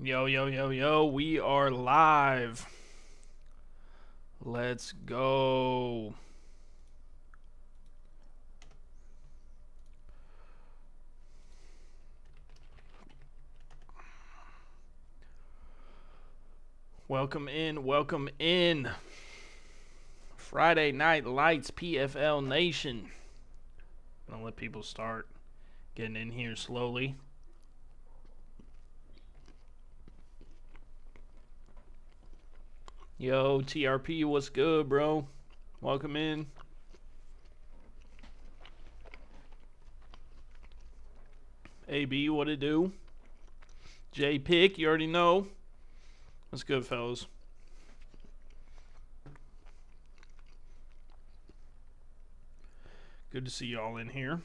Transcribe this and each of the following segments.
Yo, yo, yo, yo, we are live. Let's go. Welcome in, welcome in. Friday Night Lights, PFL Nation. Gonna let people start getting in here slowly. Yo, TRP, what's good, bro? Welcome in. AB, what it do? J Pick, you already know. What's good, fellas? Good to see y'all in here.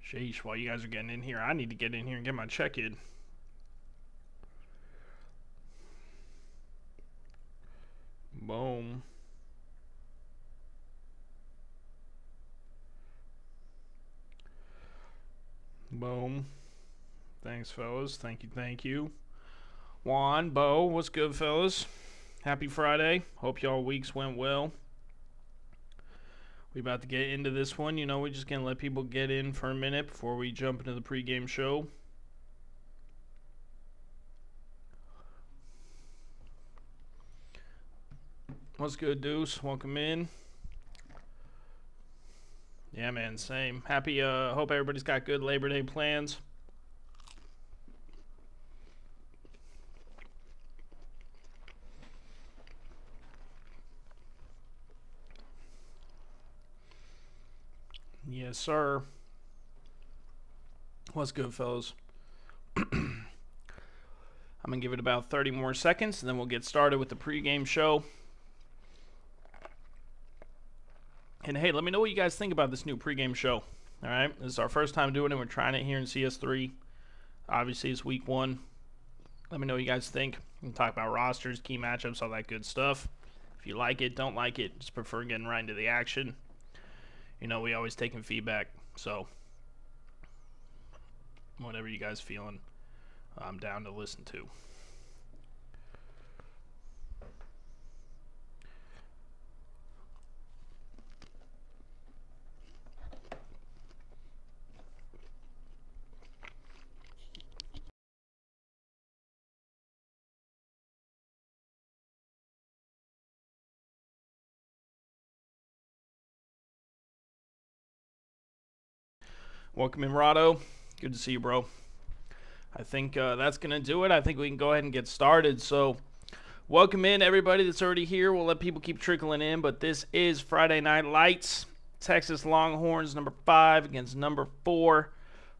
Sheesh, while you guys are getting in here, I need to get in here and get my check in. Boom. Boom. Thanks, fellas. Thank you, thank you. Juan, Bo, what's good, fellas? Happy Friday. Hope y'all weeks went well. We about to get into this one. You know, we're just going to let people get in for a minute before we jump into the pregame show. What's good, Deuce? Welcome in. Yeah, man, same. Happy, hope everybody's got good Labor Day plans. Yes, sir. What's good, fellas? I'm going to give it about 30 more seconds, and then we'll get started with the pregame show. And hey, let me know what you guys think about this new pregame show. All right, this is our first time doing it. We're trying it here in CS3. Obviously, it's week 1. Let me know what you guys think. We can talk about rosters, key matchups, all that good stuff. If you like it, don't like it, just prefer getting right into the action. You know, we always taking feedback, so whatever you guys feeling, I'm down to listen to. Welcome in, Rado. Good to see you, bro. I think that's going to do it. I think we can go ahead and get started. So, welcome in, everybody that's already here. We'll let people keep trickling in, but this is Friday Night Lights. Texas Longhorns, number 5 against number 4,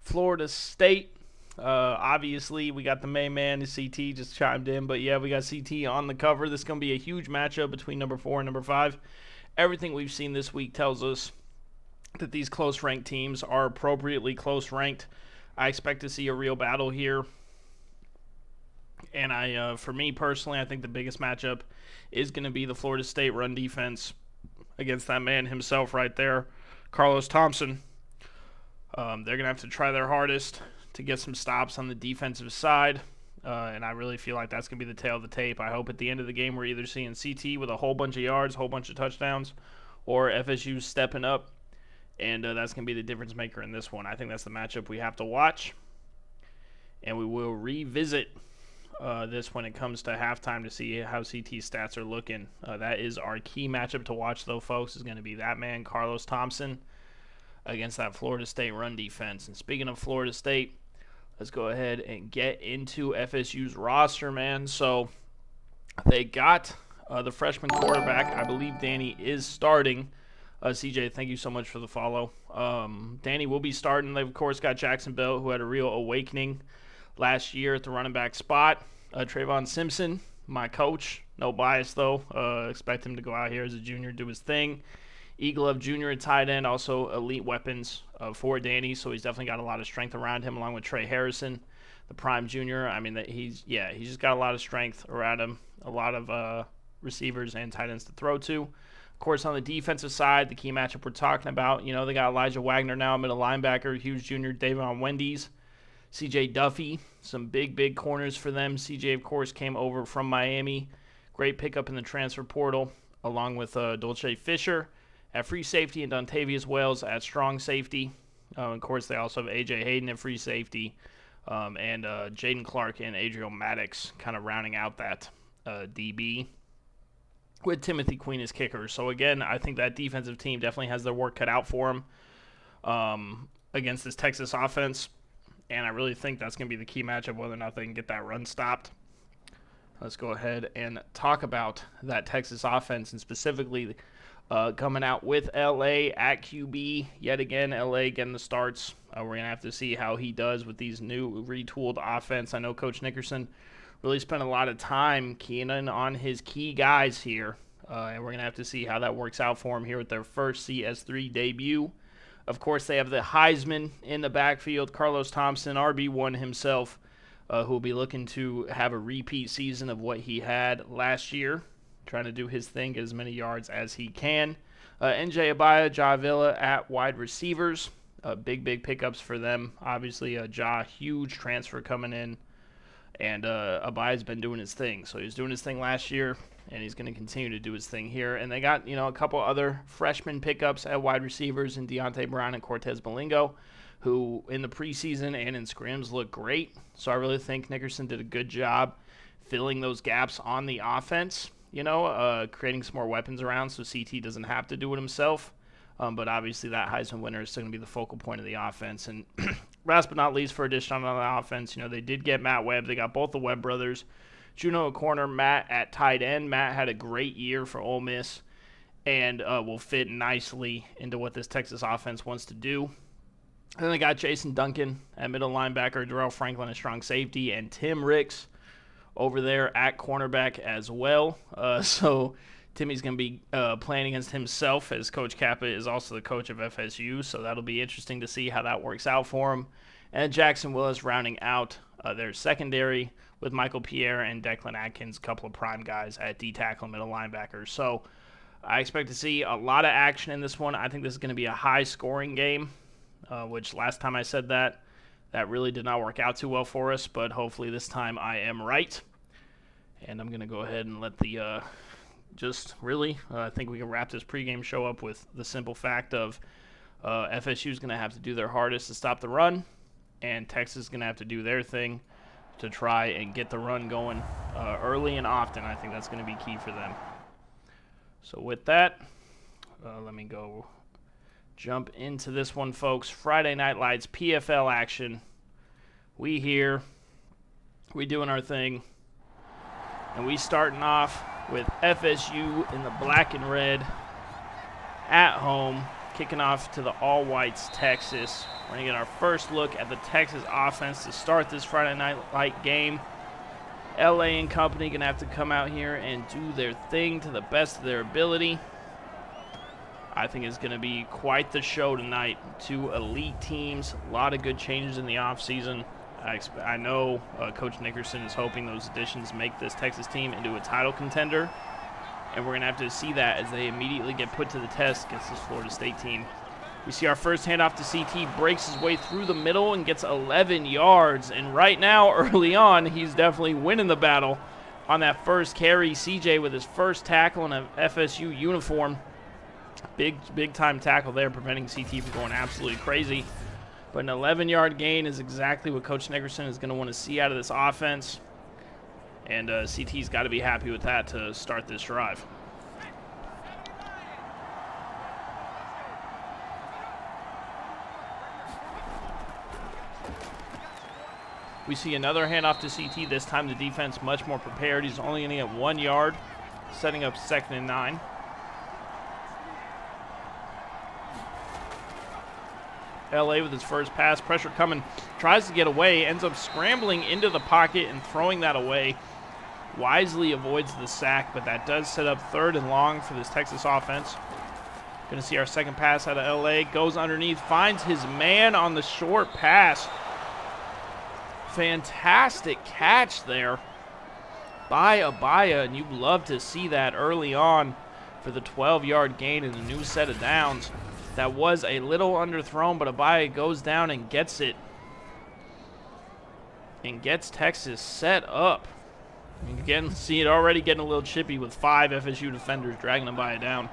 Florida State. Obviously, we got the main man, the CT, just chimed in. But, yeah, we got CT on the cover. This is going to be a huge matchup between number 4 and number 5. Everything we've seen this week tells us that these close-ranked teams are appropriately close-ranked. I expect to see a real battle here. And for me personally, I think the biggest matchup is going to be the Florida State run defense against that man himself right there, Carlos Thompson. They're going to have to try their hardest to get some stops on the defensive side. And I really feel like that's going to be the tail of the tape. I hope at the end of the game we're either seeing CT with a whole bunch of yards, a whole bunch of touchdowns, or FSU stepping up. And that's going to be the difference maker in this one. I think that's the matchup we have to watch. And we will revisit this when it comes to halftime to see how CT stats are looking. That is our key matchup to watch, though, folks, is going to be that man, Carlos Thompson, against that Florida State run defense. And speaking of Florida State, let's go ahead and get into FSU's roster, man. So they got the freshman quarterback. I believe Danny is starting. CJ, thank you so much for the follow. Danny will be starting. They've, of course, got Jackson Bell, who had a real awakening last year at the running back spot. Trayvon Simpson, my coach. No bias, though. Expect him to go out here as a junior, do his thing. Eagle Jr. at tight end, also elite weapons for Danny, so he's definitely got a lot of strength around him, along with Trey Harrison, the prime junior. I mean, he's just got a lot of strength around him, a lot of receivers and tight ends to throw to. Of course, on the defensive side, the key matchup we're talking about, you know, they got Elijah Wagner now, middle linebacker, huge junior, David on Wendy's, C.J. Duffy, some big corners for them. C.J., of course, came over from Miami. Great pickup in the transfer portal, along with Dolce Fisher at free safety and Dontavius Wales at strong safety. Of course, they also have A.J. Hayden at free safety, and Jaden Clark and Adriel Maddox kind of rounding out that DB, with Timothy Queen as kicker. So, again, I think that defensive team definitely has their work cut out for them against this Texas offense. And I really think that's going to be the key matchup, whether or not they can get that run stopped. Let's go ahead and talk about that Texas offense, and specifically coming out with LA at QB. Yet again, LA getting the starts. We're going to have to see how he does with these new retooled offense. I know Coach Nickerson really spent a lot of time keying in on his key guys here. And we're going to have to see how that works out for him here with their first CS3 debut. Of course, they have the Heisman in the backfield, Carlos Thompson, RB1 himself, who will be looking to have a repeat season of what he had last year, trying to do his thing, get as many yards as he can. NJ Abaya, Ja Villa at wide receivers. Big pickups for them. Obviously, Ja, huge transfer coming in, and Abaya's been doing his thing. So he was doing his thing last year, and he's going to continue to do his thing here. And they got, a couple other freshman pickups at wide receivers in Deontay Brown and Cortez Malingo, who in the preseason and in scrims look great. So I really think Nickerson did a good job filling those gaps on the offense, creating some more weapons around so CT doesn't have to do it himself. But obviously that Heisman winner is still going to be the focal point of the offense. And last but not least, for addition on the offense, they did get Matt Webb. They got both the Webb brothers. Juno at corner, Matt at tight end. Matt had a great year for Ole Miss and will fit nicely into what this Texas offense wants to do. And then they got Jason Duncan at middle linebacker, Darrell Franklin at strong safety, and Tim Ricks over there at cornerback as well. So Timmy's going to be playing against himself, as Coach Kappa is also the coach of FSU, so that'll be interesting to see how that works out for him. And Jackson Willis rounding out their secondary with Michael Pierre and Declan Atkins, a couple of prime guys at D-tackle and middle linebackers. So I expect to see a lot of action in this one. I think this is going to be a high-scoring game, which last time I said that really did not work out too well for us, but hopefully this time I am right. And I'm going to go ahead and let the I think we can wrap this pregame show up with the simple fact of FSU is going to have to do their hardest to stop the run, and Texas is going to have to do their thing to try and get the run going early and often. I think that's going to be key for them. So with that, let me go jump into this one, folks. Friday Night Lights, PFL action. We here. We doing our thing. And we starting off with FSU in the black and red at home, kicking off to the all-whites Texas. We're going to get our first look at the Texas offense to start this Friday Night Light game. LA and company going to have to come out here and do their thing to the best of their ability. I think it's going to be quite the show tonight. Two elite teams, a lot of good changes in the offseason. I know Coach Nickerson is hoping those additions make this Texas team into a title contender, and we're going to have to see that as they immediately get put to the test against this Florida State team. We see our first handoff to CT, breaks his way through the middle and gets 11 yards, and right now, early on, he's definitely winning the battle on that first carry. CJ with his first tackle in an FSU uniform. Big-time tackle there, preventing CT from going absolutely crazy. But an 11-yard gain is exactly what Coach Nickerson is going to want to see out of this offense. And CT's got to be happy with that to start this drive. We see another handoff to CT. This time the defense much more prepared. He's only going to get 1 yard, setting up 2nd and 9. LA with his first pass, pressure coming, tries to get away, ends up scrambling into the pocket and throwing that away. Wisely avoids the sack, but that does set up 3rd and long for this Texas offense. Going to see our second pass out of LA, goes underneath, finds his man on the short pass. Fantastic catch there by Abaya, and you'd love to see that early on for the 12-yard gain in a new set of downs. That was a little underthrown, but Abaya goes down and gets it. and gets Texas set up. Again, see it already getting a little chippy with 5 FSU defenders dragging them by it down.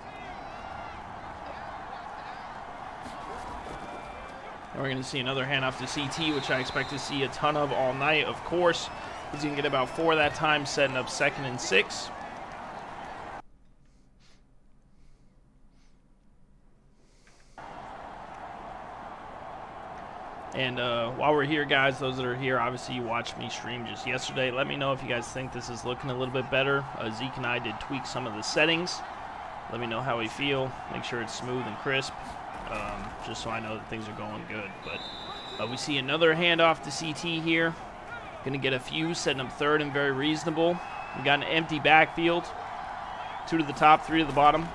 And we're going to see another handoff to CT, which I expect to see a ton of all night, of course. He's going to get about 4 that time, setting up 2nd and 6. And while we're here, guys, those that are here, obviously you watched me stream just yesterday. Let me know if you guys think this is looking a little bit better. Zeke and I did tweak some of the settings. Let me know how we feel. Make sure it's smooth and crisp, just so I know that things are going good. But we see another handoff to CT here. Going to get a few, setting up 3rd and very reasonable. We got an empty backfield. 2 to the top, 3 to the bottom.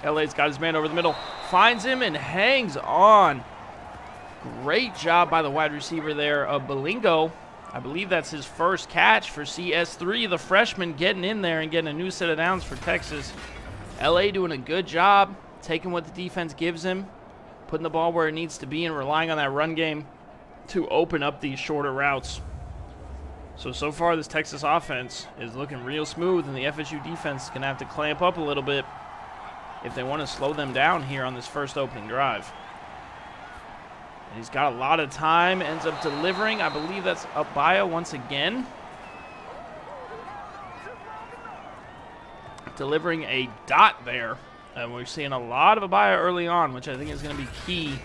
LA's got his man over the middle. Finds him and hangs on. Great job by the wide receiver there of Belingo. I believe that's his first catch for CS3. The freshman getting in there and getting a new set of downs for Texas. LA doing a good job, taking what the defense gives him, putting the ball where it needs to be, and relying on that run game to open up these shorter routes. So far this Texas offense is looking real smooth, and the FSU defense is going to have to clamp up a little bit if they want to slow them down here on this first opening drive. And he's got a lot of time, ends up delivering. I believe that's Abaya once again. Delivering a dot there. And we're seeing a lot of Abaya early on, which I think is going to be key.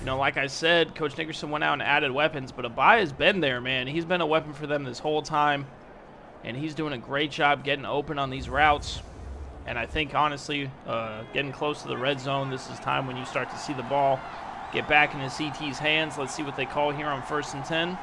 You know, like I said, Coach Nickerson went out and added weapons, but Abaya's been there, man. He's been a weapon for them this whole time, and he's doing a great job getting open on these routes. And I think, honestly, getting close to the red zone, this is time when you start to see the ball get back into CT's hands. Let's see what they call here on 1st and 10.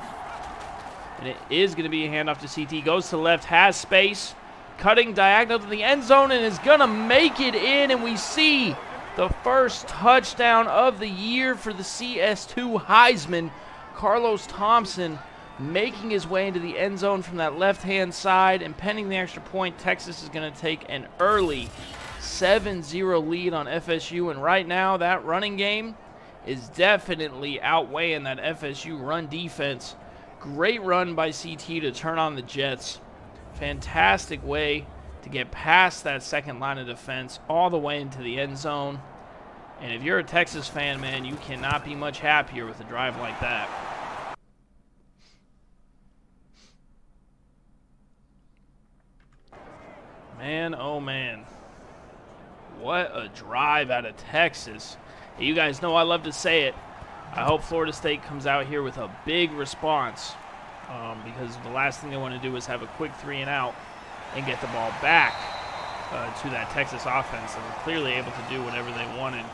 And it is going to be a handoff to CT. Goes to the left, has space, cutting diagonal to the end zone, and is going to make it in. And we see the first touchdown of the year for the CS2 Heisman. Carlos Thompson making his way into the end zone from that left-hand side. And pending the extra point, Texas is going to take an early 7-0 lead on FSU. And right now, that running game is definitely outweighing that FSU run defense. Great run by CT to turn on the Jets. Fantastic way to get past that second line of defense all the way into the end zone. And if you're a Texas fan, man, you cannot be much happier with a drive like that. Man, oh man. What a drive out of Texas. You guys know I love to say it. I hope Florida State comes out here with a big response, because the last thing they want to do is have a quick 3 and out and get the ball back to that Texas offense. And they're clearly able to do whatever they wanted.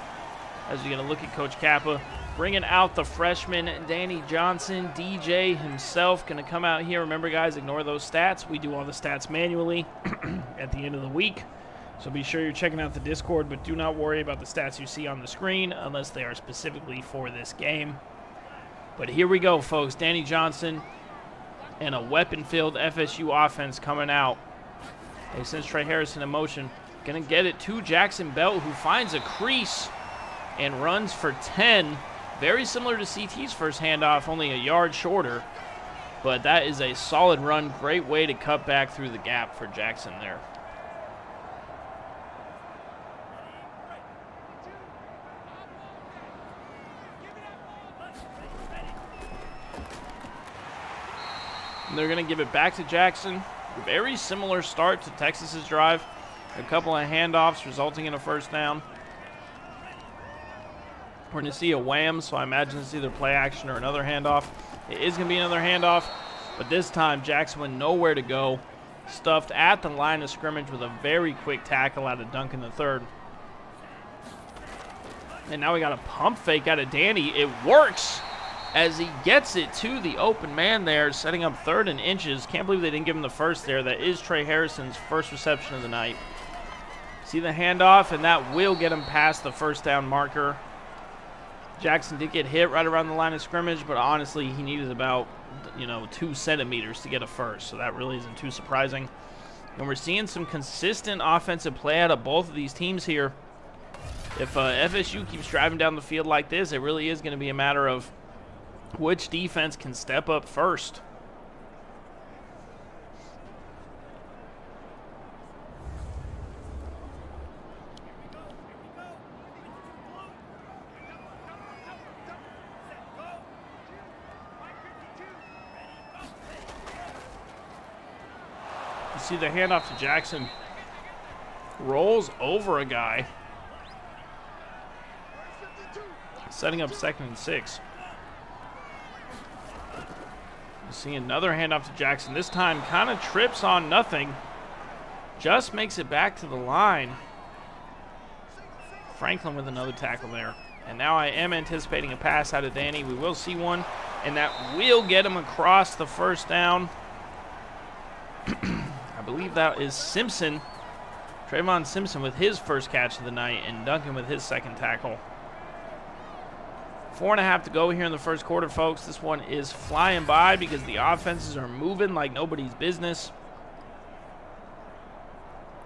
As you're going to look at Coach Kappa, bringing out the freshman Danny Johnson, DJ himself, going to come out here. Remember, guys, ignore those stats. We do all the stats manually at the end of the week. So be sure you're checking out the Discord, but do not worry about the stats you see on the screen unless they are specifically for this game. But here we go, folks. Danny Johnson and a weapon-filled FSU offense coming out. They send Trey Harrison in motion. Going to get it to Jackson Belt, who finds a crease and runs for 10. Very similar to CT's first handoff, only a yard shorter. But that is a solid run. Great way to cut back through the gap for Jackson there. And they're going to give it back to Jackson. Very similar start to Texas's drive. A couple of handoffs resulting in a first down. We're going to see a wham, so I imagine it's either play action or another handoff. It is going to be another handoff, but this time Jackson went nowhere to go. Stuffed at the line of scrimmage with a very quick tackle out of Duncan III. And now we got a pump fake out of Danny. It works as he gets it to the open man there, setting up 3rd and inches. Can't believe they didn't give him the first there. That is Trey Harrison's first reception of the night. See the handoff, and that will get him past the first down marker. Jackson did get hit right around the line of scrimmage, but honestly, he needed about, 2 centimeters to get a first, so that really isn't too surprising. And we're seeing some consistent offensive play out of both of these teams here. If FSU keeps driving down the field like this, it really is going to be a matter of which defense can step up first. see the handoff to Jackson. Rolls over a guy. Setting up 2nd and 6. You see another handoff to Jackson. This time kind of trips on nothing. Just makes it back to the line. Franklin with another tackle there. And now I am anticipating a pass out of Danny. We will see one, and that will get him across the first down. I believe that is Simpson. Trayvon Simpson with his first catch of the night, and Duncan with his second tackle. 4.5 to go here in the first quarter, folks. This one is flying by because the offenses are moving like nobody's business.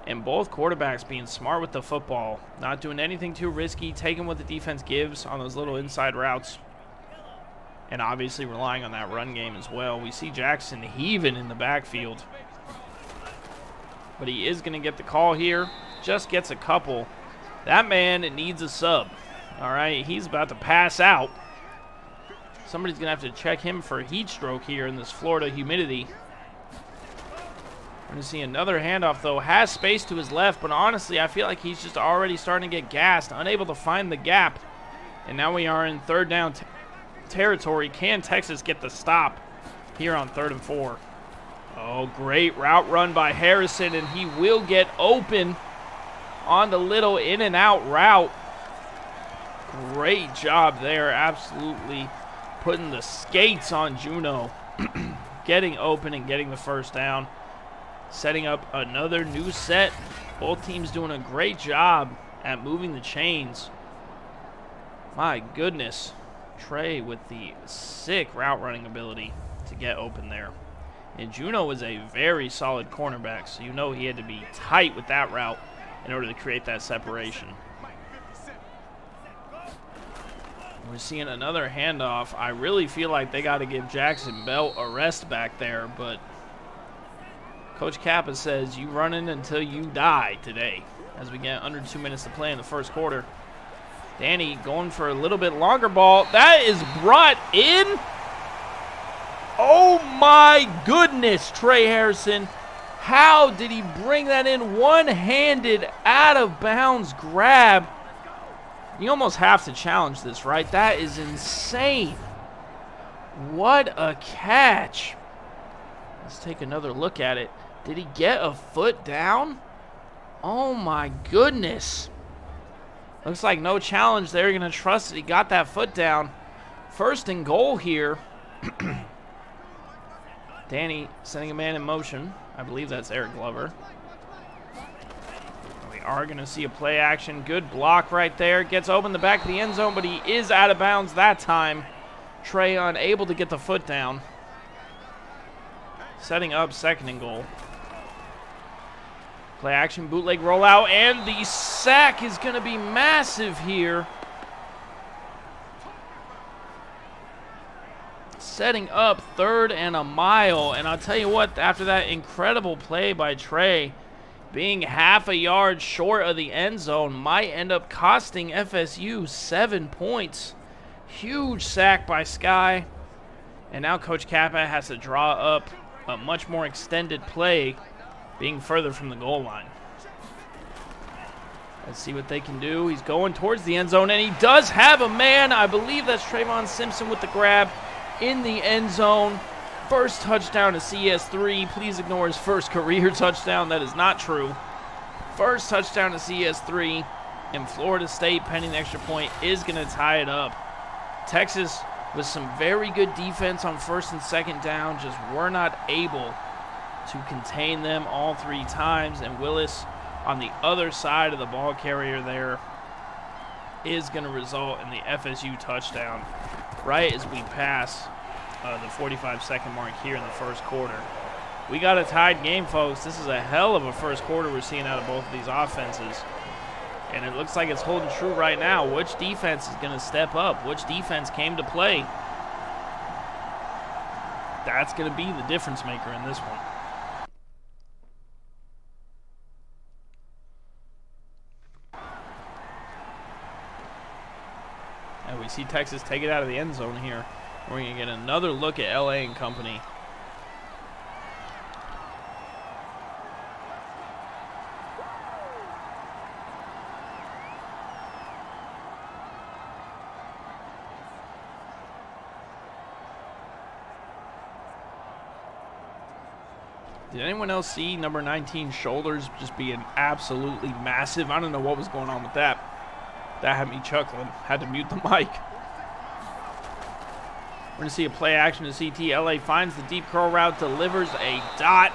And both quarterbacks being smart with the football, not doing anything too risky, taking what the defense gives on those little inside routes, and obviously relying on that run game as well. We see Jackson heaving in the backfield, but he is going to get the call here. Just gets a couple. That man needs a sub. All right, he's about to pass out. Somebody's going to have to check him for heat stroke here in this Florida humidity. We're going to see another handoff, though. Has space to his left, but honestly, I feel like he's just already starting to get gassed, unable to find the gap. And now we are in third down territory. Can Texas get the stop here on 3rd and 4? Oh, great route run by Harrison, and he will get open on the little in and out route. Great job there. Absolutely putting the skates on Juno. Getting open and getting the first down. Setting up another new set. Both teams doing a great job at moving the chains. My goodness. Trey with the sick route running ability to get open there. And Juno was a very solid cornerback, so you know he had to be tight with that route in order to create that separation. We're seeing another handoff. I really feel like they got to give Jackson Belt a rest back there, but Coach Kappa says you running until you die today as we get under 2 minutes to play in the first quarter. Danny going for a little bit longer ball. That is brought in. Oh my goodness, Trey Harrison. How did he bring that in? One-handed, out of bounds grab. You almost have to challenge this, right? That is insane. What a catch. Let's take another look at it. Did he get a foot down? Oh my goodness. Looks like no challenge. They're going to trust that he got that foot down. 1st and goal here. Danny sending a man in motion. I believe that's Eric Glover. We are going to see a play action. Good block right there. Gets open the back of the end zone, but he is out of bounds that time. Trey unable to get the foot down. Setting up 2nd and goal. Play action, bootleg rollout, and the sack is going to be massive here. Setting up 3rd and a mile. And I'll tell you what, after that incredible play by Trey, being half a yard short of the end zone might end up costing FSU 7 points. Huge sack by Sky. And now Coach Kappa has to draw up a much more extended play, being further from the goal line. Let's see what they can do. He's going towards the end zone, and he does have a man. I believe that's Trayvon Simpson with the grab in the end zone. First touchdown to CS3. Please ignore his first career touchdown. That is not true. First touchdown to CS3, and Florida State, pending the extra point, is going to tie it up. Texas, with some very good defense on 1st and 2nd down, just were not able to contain them all 3 times, and Willis on the other side of the ball carrier there is going to result in the FSU touchdown right as we pass the 45-second mark here in the first quarter. We got a tied game, folks. This is a hell of a first quarter we're seeing out of both of these offenses, and it looks like it's holding true right now. Which defense is going to step up? Which defense came to play? That's going to be the difference maker in this one. And we see Texas take it out of the end zone here. We're going to get another look at LA and company. Did anyone else see number 19 shoulders just being absolutely massive? I don't know what was going on with that. That had me chuckling. Had to mute the mic. We're going to see a play action to CT. LA finds the deep curl route, delivers a dot.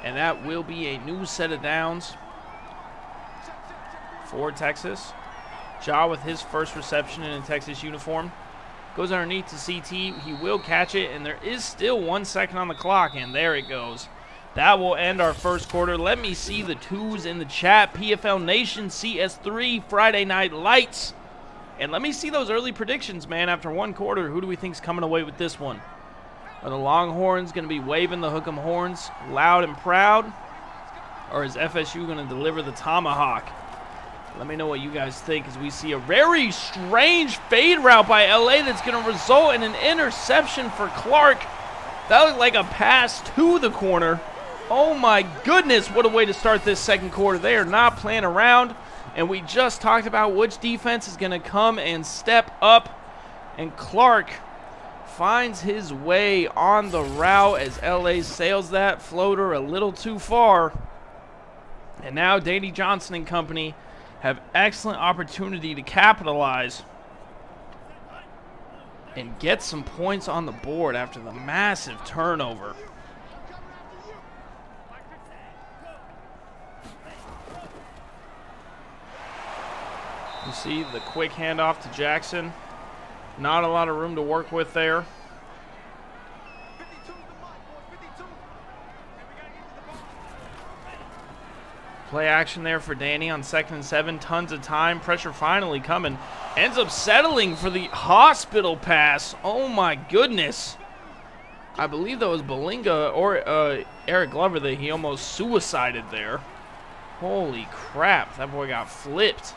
And that will be a new set of downs for Texas. Ja with his first reception in a Texas uniform. Goes underneath to CT. He will catch it, and there is still 1 second on the clock, and there it goes. That will end our first quarter. Let me see the twos in the chat. PFL Nation, CS3, Friday Night Lights. And let me see those early predictions, man, after 1 quarter. Who do we think is coming away with this one? Are the Longhorns going to be waving the hook'em horns loud and proud? Or is FSU going to deliver the tomahawk? Let me know what you guys think as we see a very strange fade route by LA that's going to result in an interception for Clark. That looked like a pass to the corner. Oh my goodness, what a way to start this second quarter. They are not playing around, and we just talked about which defense is going to come and step up, and Clark finds his way on the route as LA sails that floater a little too far. And now Danny Johnson and company have excellent opportunity to capitalize and get some points on the board after the massive turnover. You see the quick handoff to Jackson. Not a lot of room to work with there. Play action there for Danny on 2nd and 7. Tons of time. Pressure finally coming. Ends up settling for the hospital pass. Oh my goodness. I believe that was Belinga or Eric Glover that he almost suicided there. Holy crap. That boy got flipped.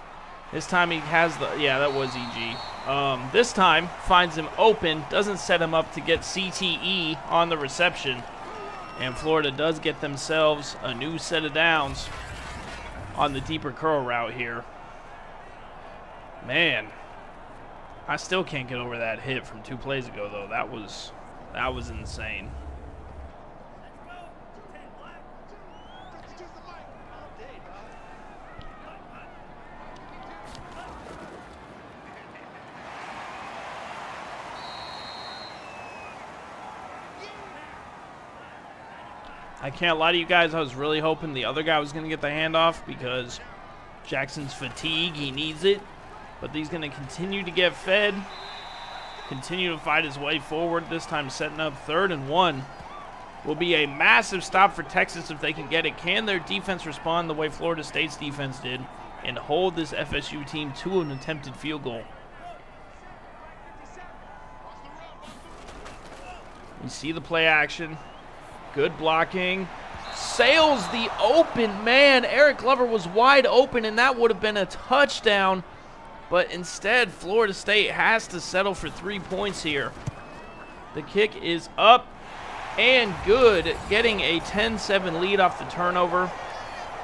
This time he has the, yeah, that was EG. This time finds him open. Doesn't set him up to get CTE on the reception. And Florida does get themselves a new set of downs on the deeper curl route here. Man, I still can't get over that hit from 2 plays ago, though. That was insane. I can't lie to you guys, I was really hoping the other guy was going to get the handoff because Jackson's fatigue, he needs it. But he's going to continue to get fed, continue to fight his way forward, this time setting up 3rd and 1. Will be a massive stop for Texas if they can get it. Can their defense respond the way Florida State's defense did and hold this FSU team to an attempted field goal? You see the play action. Good blocking. Sails the open man. Eric Glover was wide open, and that would have been a touchdown. But instead, Florida State has to settle for 3 points here. The kick is up and good, getting a 10-7 lead off the turnover.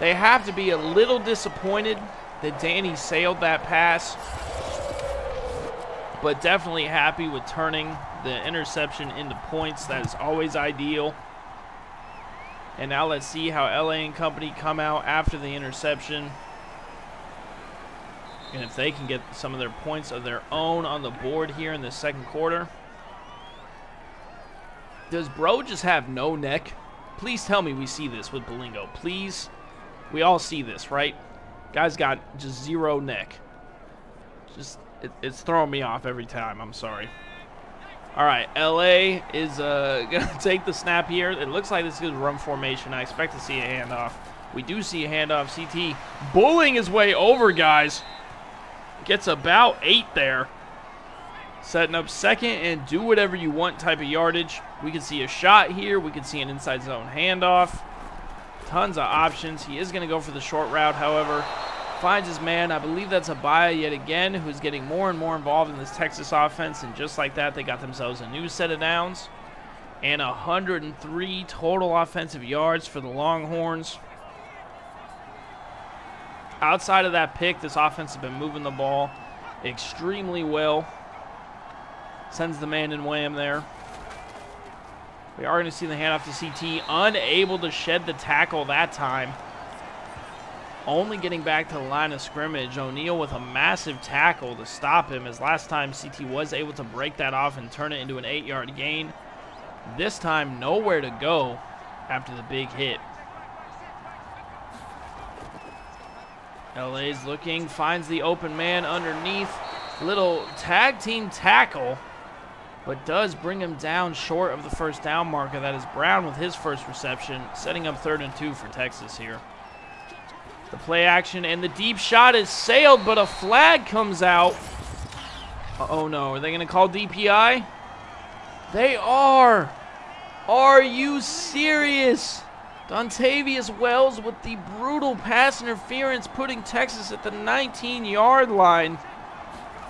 They have to be a little disappointed that Danny sailed that pass, but definitely happy with turning the interception into points. That is always ideal. And now let's see how LA and company come out after the interception. And if they can get some of their points of their own on the board here in the second quarter. Does Bro just have no neck? Please tell me we see this with Belingo. Please. We all see this, right? Guy's got just 0 neck. Just, it's throwing me off every time. I'm sorry. All right, LA is going to take the snap here. It looks like this is run formation. I expect to see a handoff. We do see a handoff. CT bullying his way over, guys. Gets about 8 there. Setting up 2nd and do whatever you want type of yardage. We can see a shot here. We can see an inside zone handoff. Tons of options. He is going to go for the short route, however. Finds his man. I believe that's Abaya yet again, who's getting more and more involved in this Texas offense. And just like that, they got themselves a new set of downs. And 103 total offensive yards for the Longhorns. Outside of that pick, this offense has been moving the ball extremely well. Sends the man in wham there. We are going to see the handoff to CT. Unable to shed the tackle that time. Only getting back to the line of scrimmage. O'Neal with a massive tackle to stop him, as last time CT was able to break that off and turn it into an 8-yard gain. This time, nowhere to go after the big hit. LA's looking, finds the open man underneath. Little tag team tackle, but does bring him down short of the first down marker. That is Brown with his first reception, setting up 3rd and 2 for Texas here. The play action and the deep shot is sailed, but a flag comes out. Oh no, are they going to call DPI? They are. Are you serious? Dontavius Wells with the brutal pass interference, putting Texas at the 19-yard line.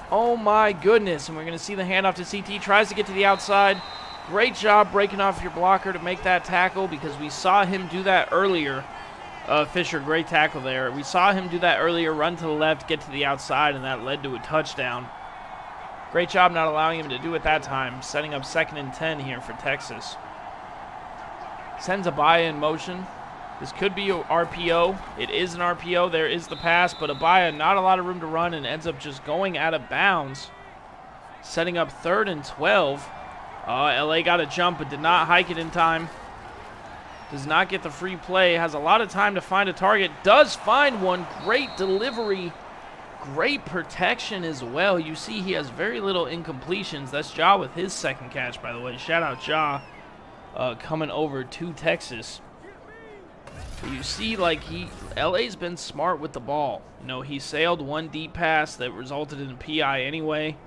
Oh my goodness. And we're going to see the handoff to CT. Tries to get to the outside. Great job breaking off your blocker to make that tackle, because we saw him do that earlier. Fisher, great tackle there. We saw him do that earlier, run to the left, get to the outside, and that led to a touchdown. Great job not allowing him to do it that time, setting up 2nd and 10 here for Texas. Sends Abaya in motion. This could be an RPO. It is an RPO. There is the pass, but Abaya, not a lot of room to run, and ends up just going out of bounds, setting up 3rd and 12. LA got a jump, but did not hike it in time. Does not get the free play. Has a lot of time to find a target. Does find one. Great delivery. Great protection as well. You see he has very little incompletions. That's Ja with his 2nd catch, by the way. Shout out Ja coming over to Texas. But you see, like, LA's been smart with the ball. You know, he sailed one deep pass that resulted in a PI anyway,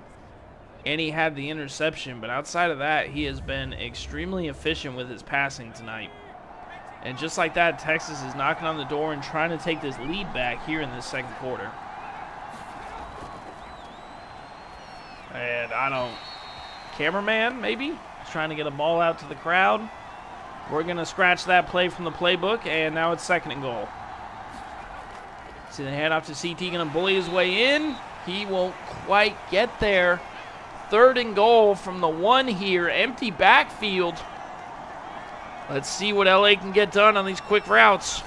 and he had the interception. But outside of that, he has been extremely efficient with his passing tonight. And just like that, Texas is knocking on the door and trying to take this lead back here in this 2nd quarter. And cameraman, maybe? Trying to get a ball out to the crowd. We're going to scratch that play from the playbook, and now it's 2nd and goal. See the handoff to CT, going to bully his way in. He won't quite get there. 3rd and goal from the 1 here. Empty backfield. Let's see what LA can get done on these quick routes.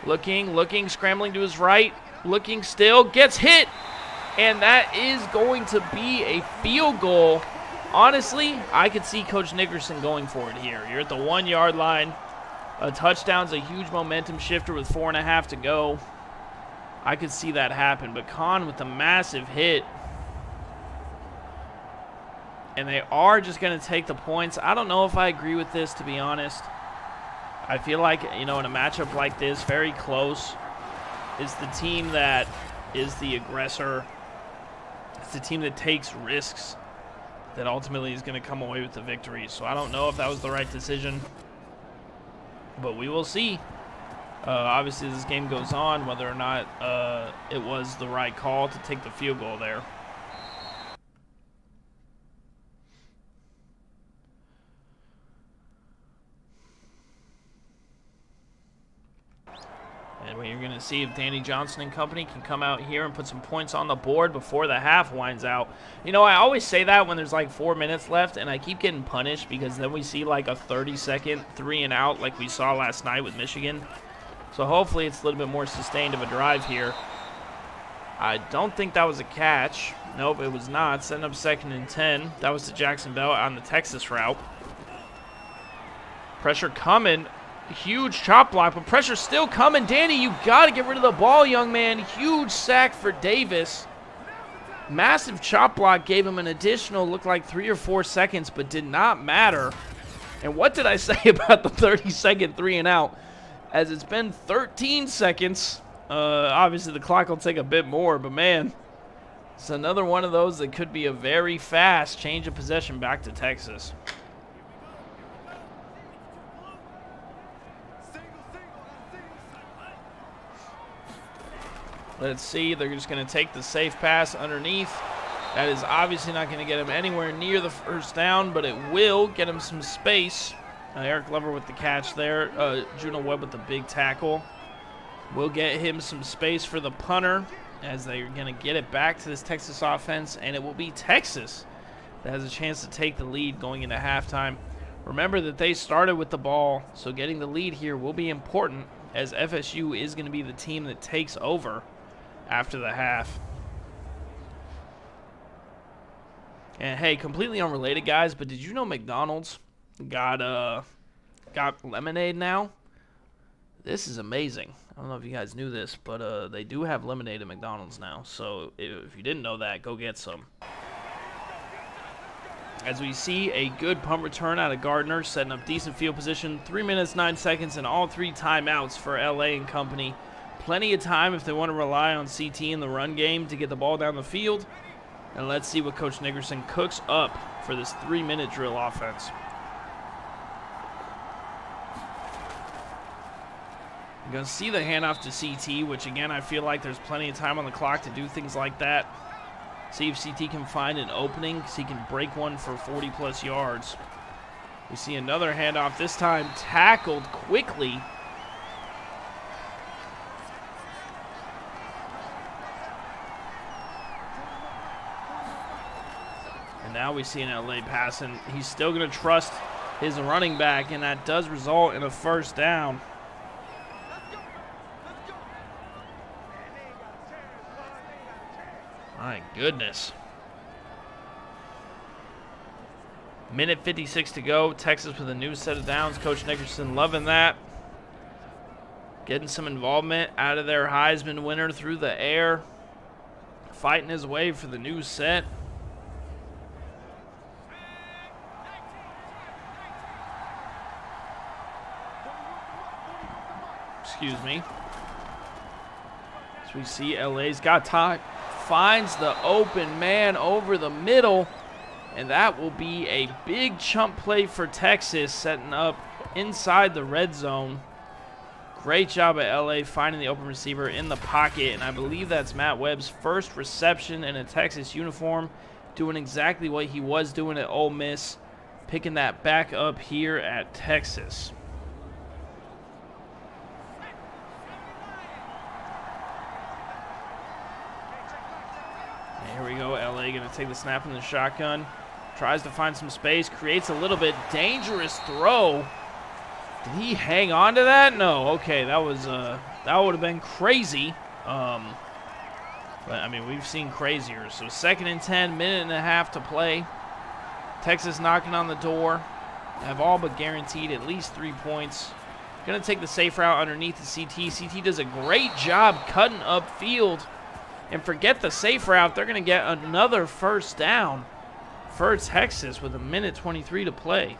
Looking, scrambling to his right. Looking still, gets hit. And that is going to be a field goal. Honestly, I could see Coach Nickerson going for it here. You're at the 1-yard line. A touchdown's a huge momentum shifter with 4.5 to go. I could see that happen. But Khan with the massive hit. And they are just going to take the points. I don't know if I agree with this, to be honest. I feel like, you know, in a matchup like this, very close, is the team that is the aggressor. It's the team that takes risks that ultimately is going to come away with the victory. So I don't know if that was the right decision, but we will see. Obviously, as this game goes on, whether or not it was the right call to take the field goal there. And we're going to see if Danny Johnson and company can come out here and put some points on the board before the half winds out. You know, I always say that when there's like 4 minutes left, and I keep getting punished because then we see like a 30-second 3 and out like we saw last night with Michigan. So hopefully it's a little bit more sustained of a drive here. I don't think that was a catch. Nope, it was not. Setting up 2nd and 10. That was to Jackson Bell on the Texas route. Pressure coming. Huge chop block, but pressure still coming. Danny, you got to get rid of the ball, young man. Huge sack for Davis. Massive chop block gave him an additional, looked like 3 or 4 seconds, but did not matter. And what did I say about the 30-second 3 and out? As it's been 13 seconds. Obviously, the clock will take a bit more, but man, it's another one of those that could be a very fast change of possession back to Texas. Let's see. They're just going to take the safe pass underneath. That is obviously not going to get him anywhere near the first down, but it will get him some space. Eric Glover with the catch there. Juno Webb with the big tackle. Will get him some space for the punter as they're going to get it back to this Texas offense, and it will be Texas that has a chance to take the lead going into halftime. Remember that they started with the ball, so getting the lead here will be important, as FSU is going to be the team that takes over after the half. And hey, completely unrelated, guys, but did you know McDonald's got lemonade now? This is amazing. I don't know if you guys knew this, but they do have lemonade at McDonald's now. So if you didn't know that, go get some. As we see a good punt return out of Gardner, setting up decent field position. 3 minutes, 9 seconds, and all 3 timeouts for LA and company. Plenty of time if they want to rely on CT in the run game to get the ball down the field. And let's see what Coach Nickerson cooks up for this 3-minute drill offense. You're going to see the handoff to CT, which again, I feel like there's plenty of time on the clock to do things like that. See if CT can find an opening, because he can break one for 40-plus yards. We see another handoff, this time tackled quickly. And now we see an LA pass, and he's still going to trust his running back, and that does result in a first down. My goodness. Minute 56 to go. Texas with a new set of downs. Coach Nickerson loving that. Getting some involvement out of their Heisman winner through the air. Fighting his way for the new set. Excuse me. As we see LA's got time. Finds the open man over the middle, and that will be a big chunk play for Texas, setting up inside the red zone. Great job at LA finding the open receiver in the pocket, and I believe that's Matt Webb's first reception in a Texas uniform, doing exactly what he was doing at Ole Miss, picking that back up here at Texas. Here we go, LA going to take the snap in the shotgun. Tries to find some space, creates a little bit dangerous throw. Did he hang on to that? No. Okay, that would have been crazy. But I mean, we've seen crazier. So 2nd and 10, minute and a half to play. Texas knocking on the door. Have all but guaranteed at least 3 points. Going to take the safe route underneath the CT. CT does a great job cutting upfield. And forget the safe route, they're going to get another first down for Texas with 1:23 to play.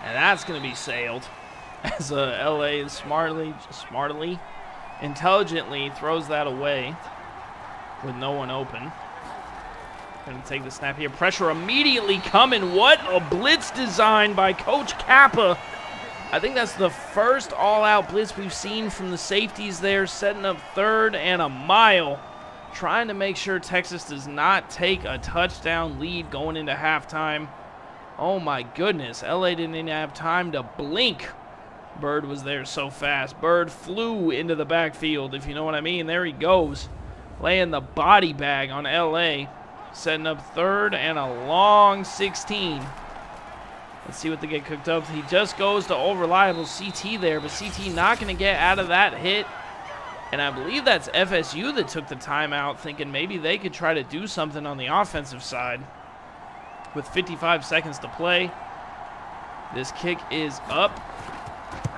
And that's going to be sailed. As LA smartly, intelligently throws that away with no one open. Going to take the snap here. Pressure immediately coming. What a blitz design by Coach Kappa. I think that's the first all-out blitz we've seen from the safeties there, setting up 3rd and a mile, trying to make sure Texas does not take a touchdown lead going into halftime. Oh my goodness, LA didn't even have time to blink. Bird was there so fast. Bird flew into the backfield, if you know what I mean. There he goes, laying the body bag on LA, setting up 3rd and a long 16. Let's see what they get cooked up. He just goes to old reliable CT there, but CT not going to get out of that hit. And I believe that's FSU that took the timeout, thinking maybe they could try to do something on the offensive side. With 55 seconds to play, this kick is up.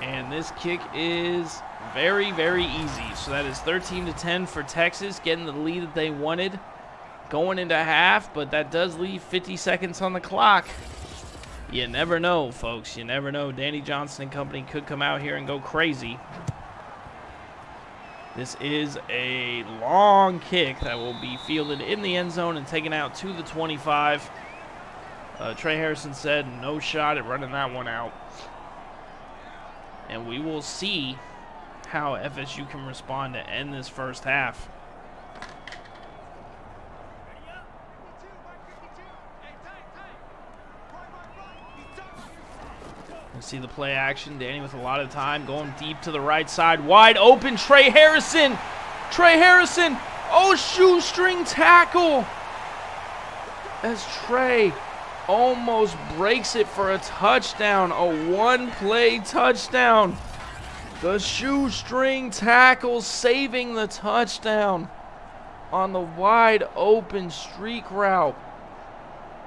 And this kick is very, very easy. So that is 13-10 for Texas, getting the lead that they wanted going into half, but that does leave 50 seconds on the clock. You never know, folks. You never know. Danny Johnson and company could come out here and go crazy. This is a long kick that will be fielded in the end zone and taken out to the 25. Trey Harrison said no shot at running that one out. And we will see how FSU can respond to end this first half. See the play action. Danny with a lot of time. Going deep to the right side. Wide open. Trey Harrison. Trey Harrison. Oh, shoestring tackle. As Trey almost breaks it for a touchdown. A one-play touchdown. The shoestring tackle saving the touchdown on the wide open streak route.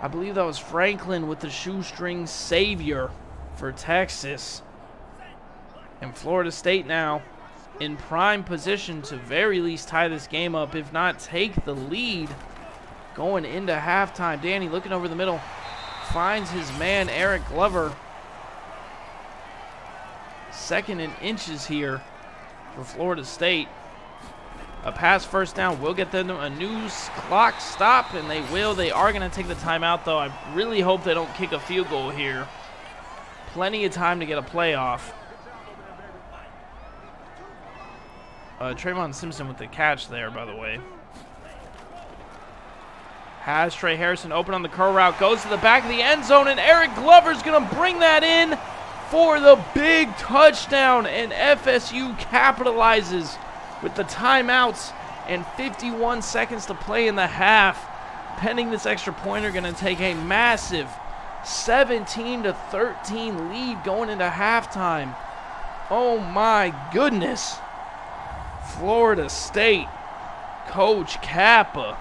I believe that was Franklin with the shoestring savior for Texas. And Florida State now in prime position to very least tie this game up, if not take the lead going into halftime. Danny looking over the middle, finds his man Eric Glover. 2nd and inches here for Florida State. A pass first down will get them a new clock stop, and they will. They are going to take the timeout, though. I really hope they don't kick a field goal here. Plenty of time to get a playoff. Trayvon Simpson with the catch there, by the way. Has Trey Harrison open on the curl route. Goes to the back of the end zone, and Eric Glover's going to bring that in for the big touchdown. And FSU capitalizes with the timeouts and 51 seconds to play in the half. Pending this extra pointer, going to take a massive 17-13 lead going into halftime. Oh my goodness. Florida State, Coach Kappa,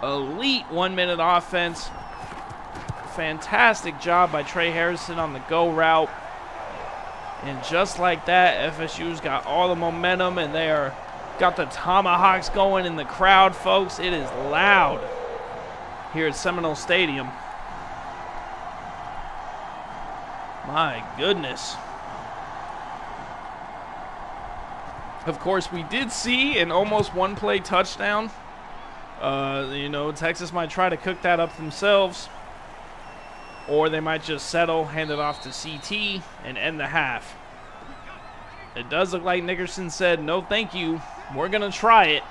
elite 1-minute offense. Fantastic job by Trey Harrison on the go route. And just like that, FSU's got all the momentum, and they are got the tomahawks going in the crowd, folks. It is loud here at Seminole Stadium. My goodness. Of course, we did see an almost one-play touchdown. You know, Texas might try to cook that up themselves, or they might just settle, hand it off to CT, and end the half. It does look like Nickerson said, no thank you, we're going to try it.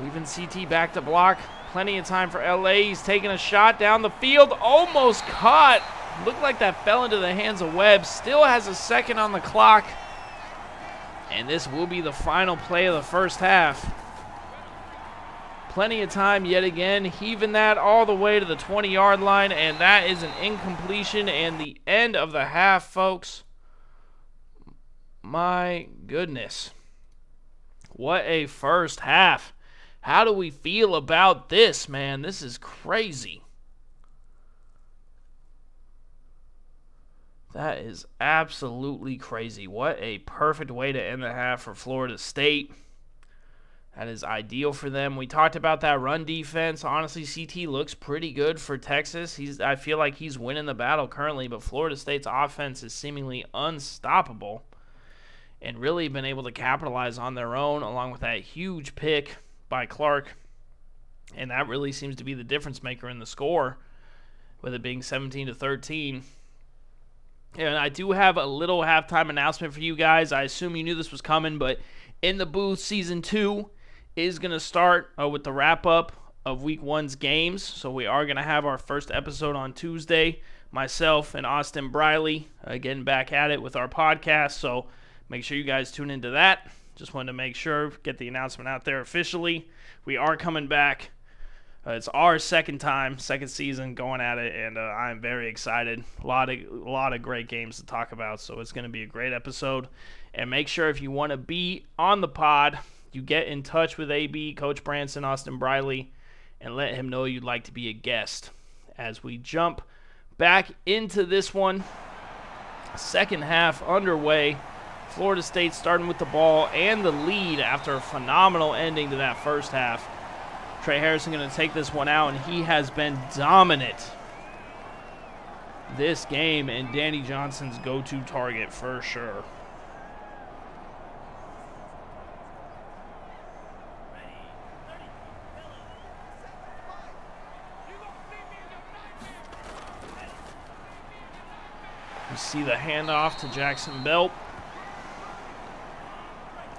Leaving CT back to block. Plenty of time for LA. He's taking a shot down the field. Almost caught. Looked like that fell into the hands of Webb. Still has a second on the clock. And this will be the final play of the first half. Plenty of time yet again. Heaving that all the way to the 20-yard line. And that is an incompletion. And the end of the half, folks. My goodness. What a first half. How do we feel about this, man? This is crazy. That is absolutely crazy. What a perfect way to end the half for Florida State. That is ideal for them. We talked about that run defense. Honestly, CT looks pretty good for Texas. I feel like he's winning the battle currently, but Florida State's offense is seemingly unstoppable and really been able to capitalize on their own, along with that huge pick by Clark, and that really seems to be the difference maker in the score, with it being 17-13. And I do have a little halftime announcement for you guys. I assume you knew this was coming, but In the Booth Season 2 is going to start with the wrap-up of Week 1's games, so we are going to have our first episode on Tuesday. Myself and Austin Briley getting back at it with our podcast, so make sure you guys tune into that. Just wanted to make sure, get the announcement out there officially. We are coming back. It's our second season going at it, and I'm very excited. A lot of great games to talk about, so it's going to be a great episode. And make sure if you want to be on the pod, you get in touch with AB, Coach Branson, Austin Briley, and let him know you'd like to be a guest. As we jump back into this one, second half underway. Florida State starting with the ball and the lead after a phenomenal ending to that first half. Trey Harrison going to take this one out, and he has been dominant this game and Danny Johnson's go-to target for sure. You see the handoff to Jackson Belt.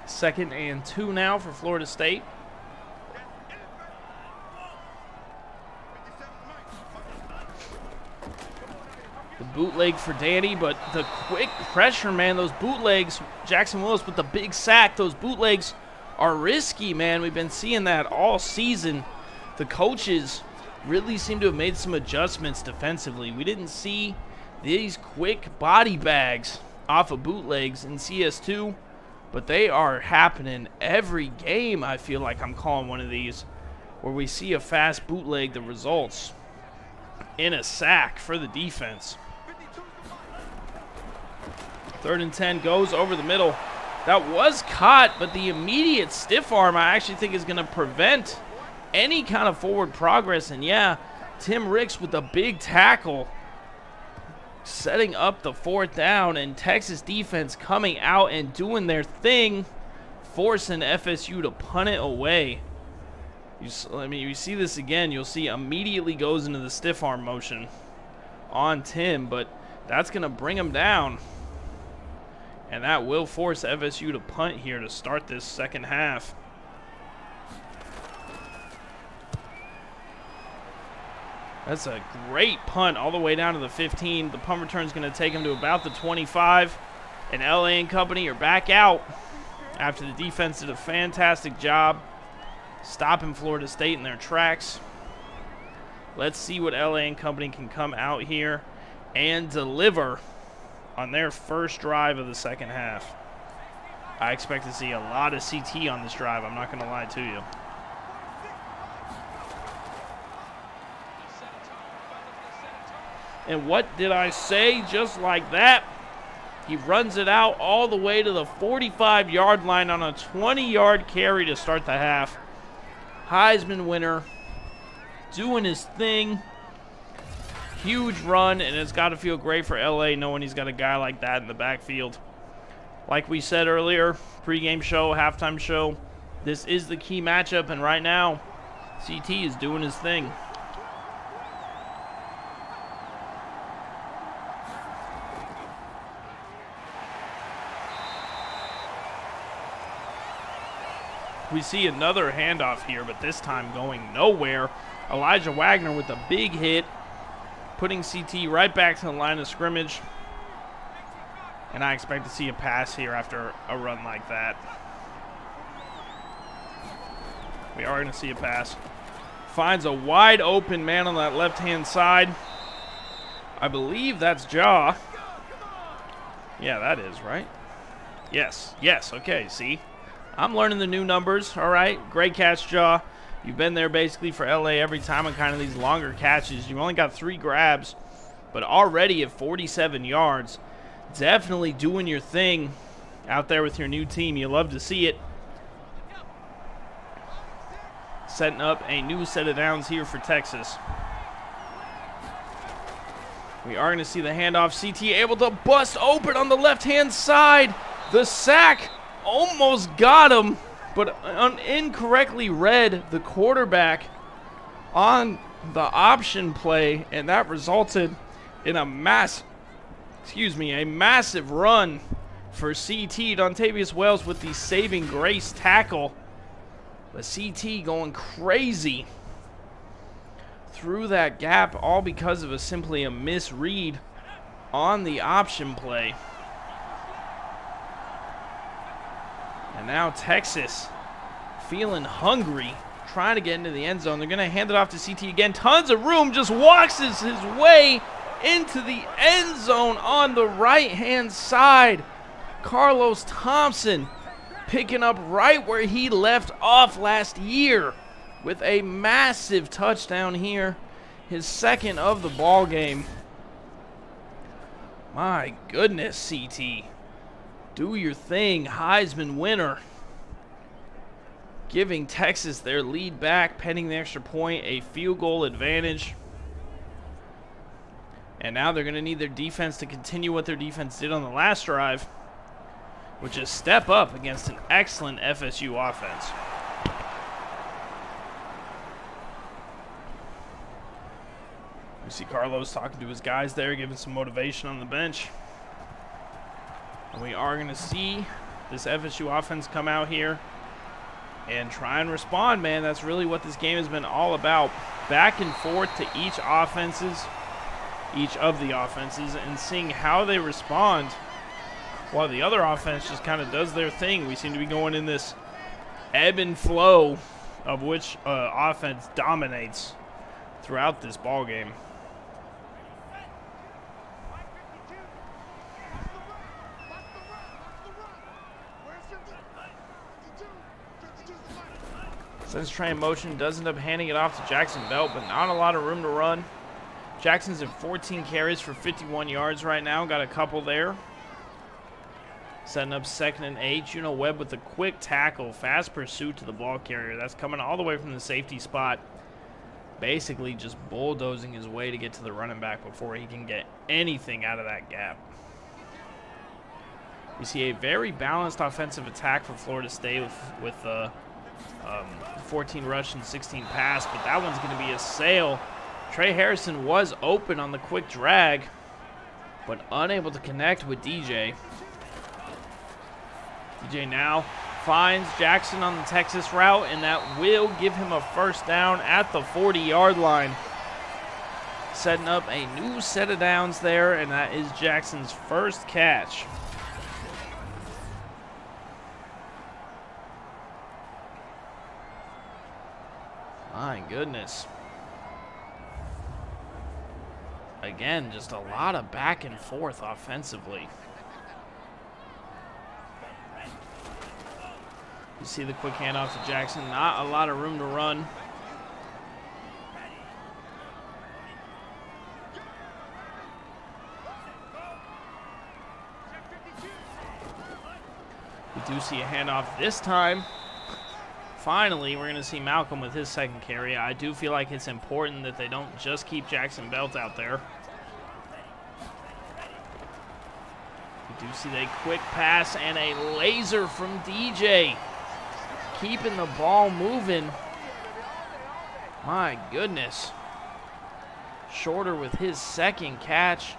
2nd and 2 now for Florida State. The bootleg for Danny, but the quick pressure, man, those bootlegs, Jackson Willis with the big sack, those bootlegs are risky, man. We've been seeing that all season. The coaches really seem to have made some adjustments defensively. We didn't see these quick body bags off of bootlegs in CS2, but they are happening every game. I feel like I'm calling one of these where we see a fast bootleg that results in a sack for the defense. 3rd and 10 goes over the middle. That was caught, but the immediate stiff arm I actually think is going to prevent any kind of forward progress. And yeah, Tim Ricks with a big tackle setting up the 4th down, and Texas defense coming out and doing their thing, forcing FSU to punt it away. You see this again, you'll see immediately goes into the stiff arm motion on Tim, but that's going to bring him down. And that will force FSU to punt here to start this second half. That's a great punt all the way down to the 15. The punt return is going to take him to about the 25. And LA and company are back out after the defense did a fantastic job stopping Florida State in their tracks. Let's see what LA and company can come out here and deliver on their first drive of the second half. I expect to see a lot of CT on this drive. I'm not going to lie to you. And what did I say? Just like that, he runs it out all the way to the 45-yard line on a 20-yard carry to start the half. Heisman winner, doing his thing. Huge run, and it's got to feel great for LA knowing he's got a guy like that in the backfield. Like we said earlier, pregame show, halftime show, this is the key matchup, and right now, CT is doing his thing. We see another handoff here, but this time going nowhere. Elijah Wagner with a big hit, putting CT right back to the line of scrimmage. And I expect to see a pass here after a run like that. We are going to see a pass. Finds a wide open man on that left-hand side. I believe that's Jaw. Yeah, that is, right? Yes, okay, see? I'm learning the new numbers, all right? Great catch, Jaw. You've been there basically for LA every time on kind of these longer catches. You've only got 3 grabs, but already at 47 yards. Definitely doing your thing out there with your new team. You love to see it. Setting up a new set of downs here for Texas. We are going to see the handoff. CT able to bust open on the left-hand side. The sack almost got him, but incorrectly read the quarterback on the option play, and that resulted in a massive run for CT. Dontavius Wells with the saving grace tackle, but CT going crazy through that gap, all because of simply a misread on the option play. And now Texas feeling hungry, trying to get into the end zone. They're going to hand it off to CT again. Tons of room, just walks his way into the end zone on the right-hand side. Carlos Thompson picking up right where he left off last year with a massive touchdown here, his second of the ball game. My goodness, CT. Do your thing, Heisman winner. Giving Texas their lead back, pending the extra point, a field goal advantage. And now they're going to need their defense to continue what their defense did on the last drive, which is step up against an excellent FSU offense. We see Carlos talking to his guys there, giving some motivation on the bench. And we are going to see this FSU offense come out here and try and respond, man. That's really what this game has been all about. Back and forth to each offense's each of the offenses and seeing how they respond while the other offense just kind of does their thing. We seem to be going in this ebb and flow of which offense dominates throughout this ball game. Since Trey in motion does end up handing it off to Jackson Belt, but not a lot of room to run. Jackson's at 14 carries for 51 yards right now. Got a couple there. Setting up 2nd and 8. Juno Webb with a quick tackle. Fast pursuit to the ball carrier. That's coming all the way from the safety spot. Basically just bulldozing his way to get to the running back before he can get anything out of that gap. We see a very balanced offensive attack for Florida State with 14 rush and 16 pass, but that one's going to be a sail. Trey Harrison was open on the quick drag, but unable to connect with DJ. DJ now finds Jackson on the Texas route, and that will give him a first down at the 40-yard line. Setting up a new set of downs there, and that is Jackson's first catch. My goodness. Again, just a lot of back and forth offensively. You see the quick handoff to Jackson. Not a lot of room to run. We do see a handoff this time. Finally, we're going to see Malcolm with his 2nd carry. I do feel like it's important that they don't just keep Jackson Belt out there. We do see a quick pass and a laser from DJ. Keeping the ball moving. My goodness. Shorter with his 2nd catch.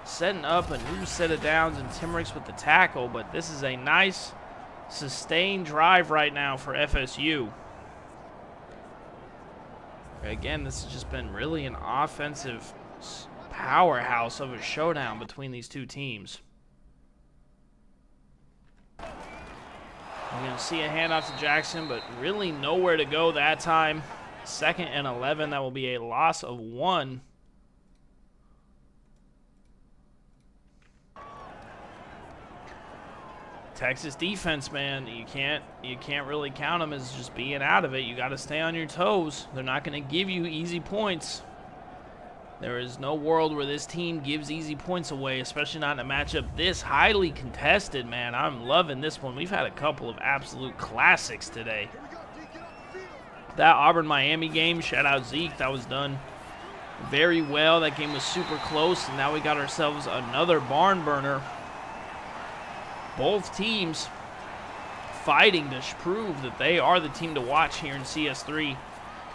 Setting up a new set of downs, and Timmerichs with the tackle, but this is a nice sustained drive right now for FSU. Again, this has just been really an offensive powerhouse of a showdown between these two teams. We're going to see a handoff to Jackson, but really nowhere to go that time. 2nd and 11. That will be a loss of 1. Texas defense, man, you can't really count them as just being out of it. You got to stay on your toes. They're not going to give you easy points. There is no world where this team gives easy points away, especially not in a matchup this highly contested, man. I'm loving this one. We've had a couple of absolute classics today. That Auburn-Miami game, shout out Zeke, that was done very well. That game was super close, and now we got ourselves another barn burner. Both teams fighting to prove that they are the team to watch here in CS3.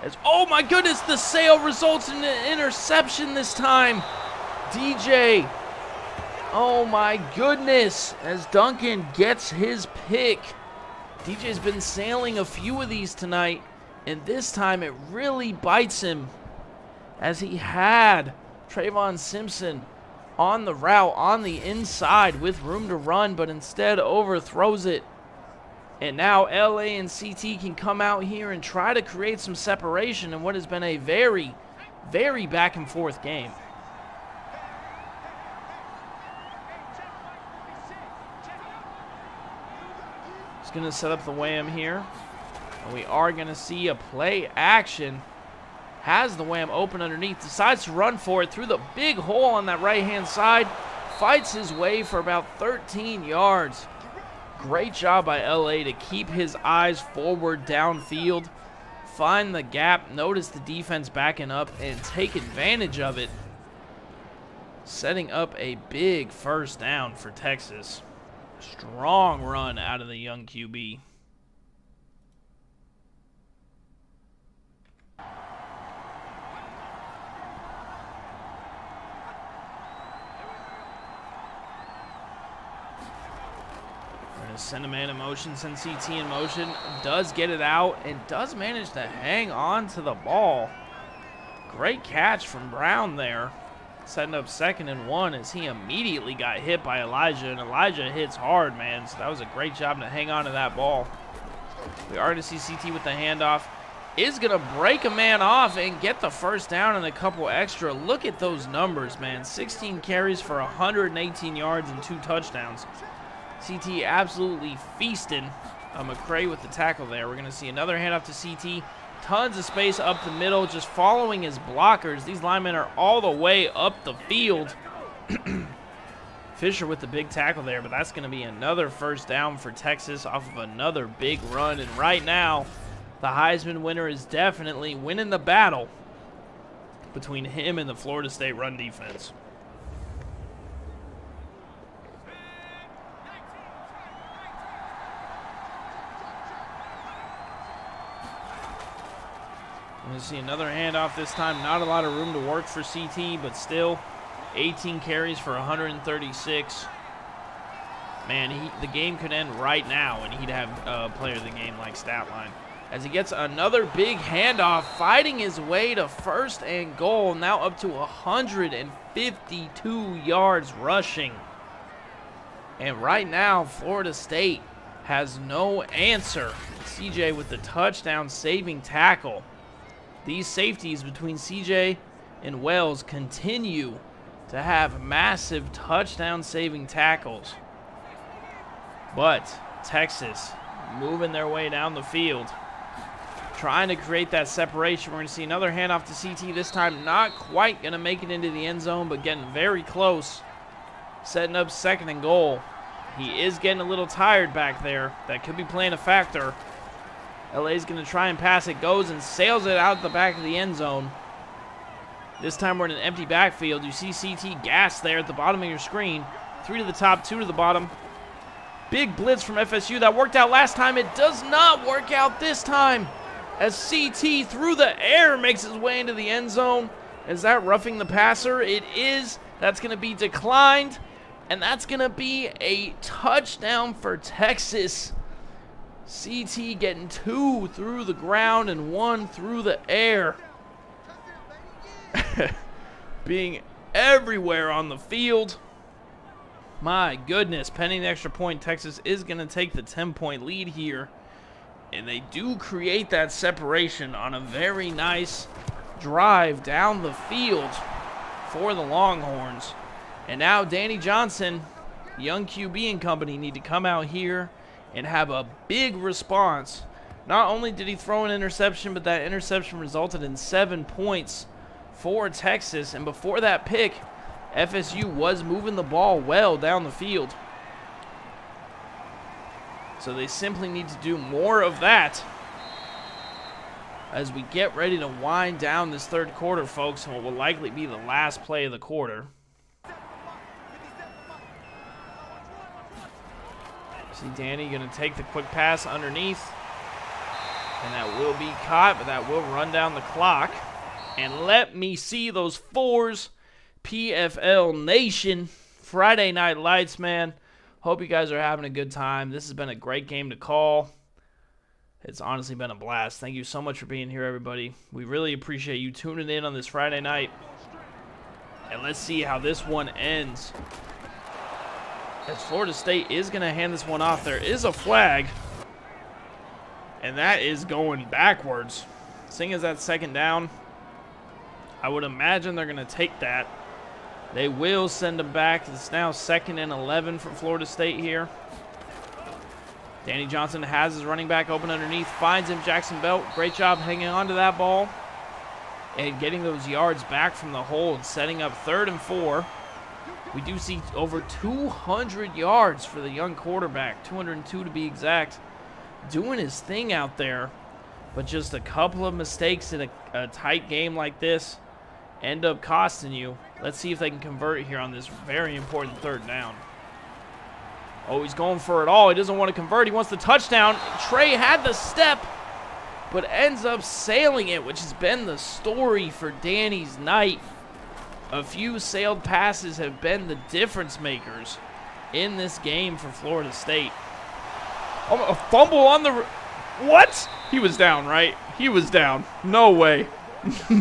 As, oh my goodness, the sail results in an interception this time. DJ, oh my goodness, as Duncan gets his pick. DJ's been sailing a few of these tonight, and this time it really bites him, as he had Trayvon Simpson on the route, on the inside with room to run, but instead overthrows it. And now LA and CT can come out here and try to create some separation in what has been a very, very back and forth game. He's going to set up the wham here. And we are going to see a play action. Has the wham open underneath, decides to run for it through the big hole on that right-hand side. Fights his way for about 13 yards. Great job by LA to keep his eyes forward downfield. Find the gap, notice the defense backing up, and take advantage of it. Setting up a big first down for Texas. Strong run out of the young QB. Send a man in motion, send CT in motion, does get it out, and does manage to hang on to the ball. Great catch from Brown there. setting up 2nd and 1 as he immediately got hit by Elijah, and Elijah hits hard, man. So that was a great job to hang on to that ball. We are going to see CT with the handoff. Is going to break a man off and get the first down and a couple extra. Look at those numbers, man. 16 carries for 118 yards and 2 touchdowns. CT absolutely feasting. McCray with the tackle there. We're going to see another handoff to CT. Tons of space up the middle, just following his blockers. These linemen are all the way up the field. Fisher with the big tackle there, but that's going to be another first down for Texas off of another big run. And right now, the Heisman winner is definitely winning the battle between him and the Florida State run defense. I'm going to see another handoff this time. Not a lot of room to work for CT, but still 18 carries for 136. Man, the game could end right now, and he'd have player of the game like stat line. As he gets another big handoff, fighting his way to 1st and goal, now up to 152 yards rushing. And right now, Florida State has no answer. CJ with the touchdown saving tackle. These safeties between CJ and Wells continue to have massive touchdown saving tackles. But Texas moving their way down the field, trying to create that separation. We're going to see another handoff to CT, this time not quite going to make it into the end zone, but getting very close. Setting up 2nd and goal. He is getting a little tired back there. That could be playing a factor. LA's going to try and pass it, goes and sails it out the back of the end zone. This time we're in an empty backfield. You see CT gas there at the bottom of your screen. 3 to the top, 2 to the bottom. Big blitz from FSU. That worked out last time. It does not work out this time, as CT through the air makes his way into the end zone. Is that roughing the passer? It is. That's going to be declined, and that's going to be a touchdown for Texas. CT getting 2 through the ground and 1 through the air. Being everywhere on the field. My goodness, pending the extra point, Texas is going to take the 10-point lead here. And they do create that separation on a very nice drive down the field for the Longhorns. And now Danny Johnson, young QB and company, need to come out here and have a big response. Not only did he throw an interception, but that interception resulted in 7 points for Texas. And before that pick, FSU was moving the ball well down the field. So they simply need to do more of that as we get ready to wind down this 3rd quarter, folks, and what will likely be the last play of the quarter. See Danny going to take the quick pass underneath, and that will be caught, but that will run down the clock. And let me see those 4s, PFL Nation. Friday Night Lights, man. Hope you guys are having a good time. This has been a great game to call. It's honestly been a blast. Thank you so much for being here, everybody. We really appreciate you tuning in on this Friday night. And let's see how this one ends, as Florida State is going to hand this one off. There is a flag, and that is going backwards. Seeing as that's 2nd down, I would imagine they're going to take that. They will send them back. It's now 2nd and 11 for Florida State here. Danny Johnson has his running back open underneath, finds him, Jackson Belt. Great job hanging on to that ball and getting those yards back from the hole and setting up 3rd and 4. We do see over 200 yards for the young quarterback, 202 to be exact, doing his thing out there. But just a couple of mistakes in a tight game like this end up costing you. Let's see if they can convert here on this very important 3rd down. Oh, he's going for it all. He doesn't want to convert. He wants the touchdown. Trey had the step, but ends up sailing it, which has been the story for Danny's night. A few sailed passes have been the difference makers in this game for Florida State. Oh, a fumble on the... What? He was down, right? He was down. No way.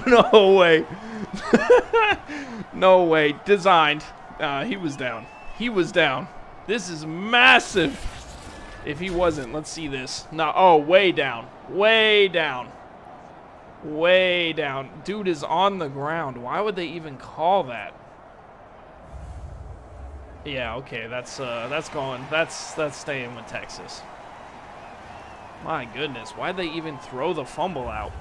No way. No way. Designed. He was down. He was down. This is massive. If he wasn't, let's see this. No, oh, way down. Way down. Way down. Dude is on the ground. Why would they even call that? Yeah, okay, that's going. That's staying with Texas. My goodness, why'd they even throw the fumble out?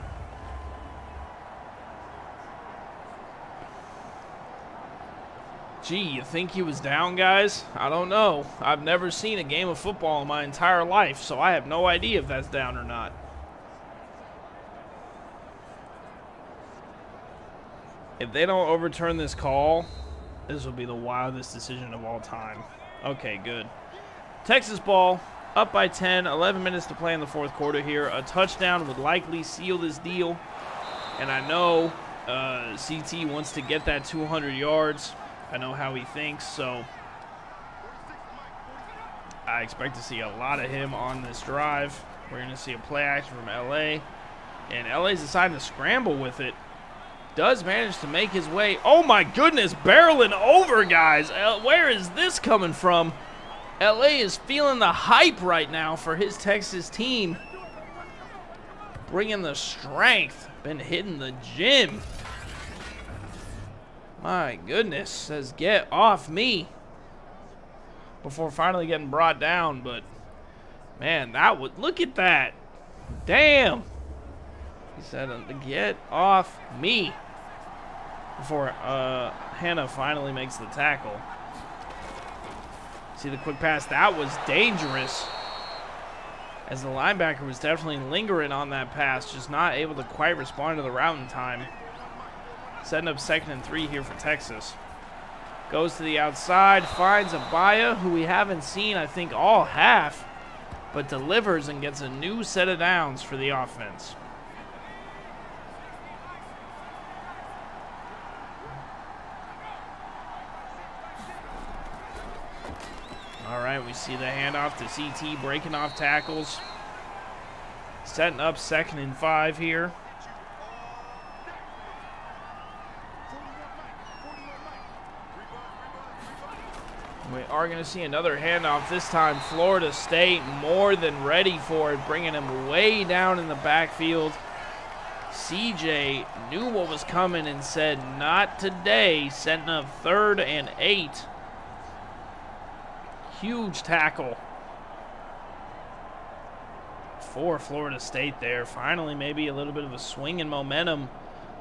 Gee, you think he was down, guys? I don't know. I've never seen a game of football in my entire life, so I have no idea if that's down or not. If they don't overturn this call, this will be the wildest decision of all time. Okay, good. Texas ball, up by 10, 11 minutes to play in the fourth quarter here. A touchdown would likely seal this deal. And I know CT wants to get that 200 yards. I know how he thinks, so I expect to see a lot of him on this drive. We're going to see a play action from LA. And LA's deciding to scramble with it. Does manage to make his way. Oh my goodness, barreling over, guys. Where is this coming from? LA is feeling the hype right now for his Texas team. Bringing the strength. Been hitting the gym. My goodness, says get off me. Before finally getting brought down, but man, that would, look at that. Damn. He said get off me. Before Hannah finally makes the tackle. See the quick pass, that was dangerous. As the linebacker was definitely lingering on that pass, just not able to quite respond to the route in time. Setting up 2nd and 3 here for Texas. Goes to the outside, finds Abaya, who we haven't seen, I think, all half, but delivers and gets a new set of downs for the offense. All right, we see the handoff to CT, breaking off tackles. Setting up 2nd and 5 here. We are going to see another handoff. This time, Florida State more than ready for it, bringing him way down in the backfield. CJ knew what was coming and said, not today, setting up 3rd and 8. Huge tackle for Florida State there. Finally, maybe a little bit of a swing in momentum.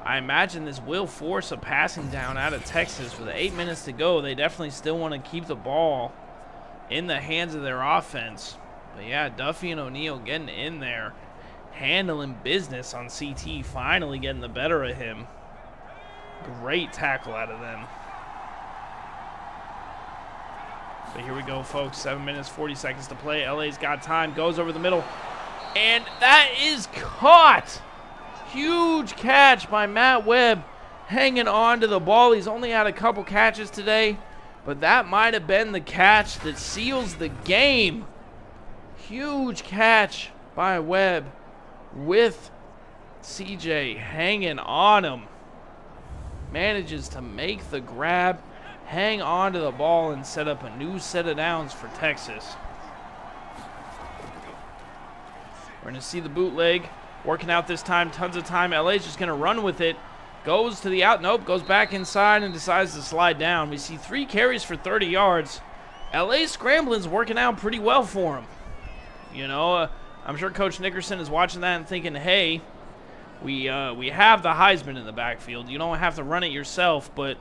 I imagine this will force a passing down out of Texas with 8 minutes to go. They definitely still want to keep the ball in the hands of their offense. But yeah, Duffy and O'Neal getting in there, handling business on CT, finally getting the better of him. Great tackle out of them. But here we go, folks. 7 minutes, 40 seconds to play. LA's got time, goes over the middle. And that is caught. Huge catch by Matt Webb, hanging on to the ball. He's only had a couple catches today, but that might have been the catch that seals the game. Huge catch by Webb with CJ hanging on him. Manages to make the grab, hang on to the ball, and set up a new set of downs for Texas. We're going to see the bootleg. Working out this time, tons of time. LA's just going to run with it. Goes to the out. Nope, goes back inside and decides to slide down. We see 3 carries for 30 yards. LA's scrambling's working out pretty well for him. You know, I'm sure Coach Nickerson is watching that and thinking, hey, we have the Heisman in the backfield. You don't have to run it yourself, but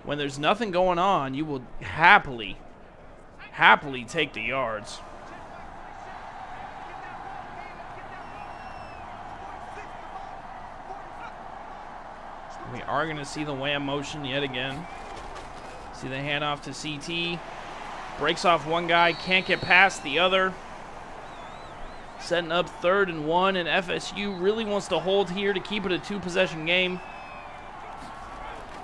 when there's nothing going on, you will happily take the yards. We are going to see the wham motion yet again. See the handoff to CT. Breaks off one guy, can't get past the other. Setting up 3rd and 1, and FSU really wants to hold here to keep it a 2-possession game.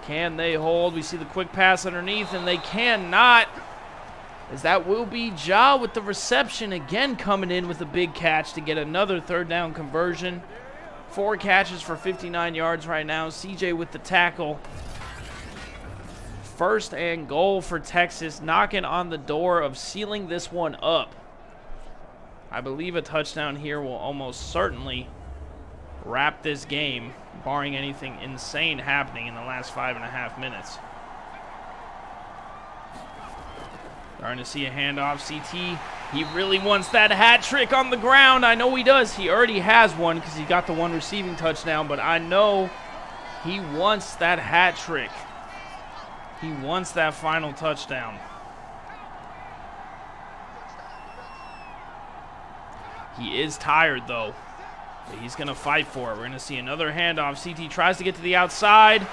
Can they hold? We see the quick pass underneath, and they cannot. As that will be Ja with the reception, again coming in with a big catch to get another 3rd down conversion. 4 catches for 59 yards right now. CJ with the tackle. 1st and goal for Texas, knocking on the door of sealing this one up. I believe a touchdown here will almost certainly wrap this game, barring anything insane happening in the last 5.5 minutes. Starting to see a handoff. CT, he really wants that hat trick on the ground. I know he does. He already has one because he got the 1 receiving touchdown, but I know he wants that hat trick. He wants that final touchdown. He is tired, though. But he's going to fight for it. We're going to see another handoff. CT tries to get to the outside,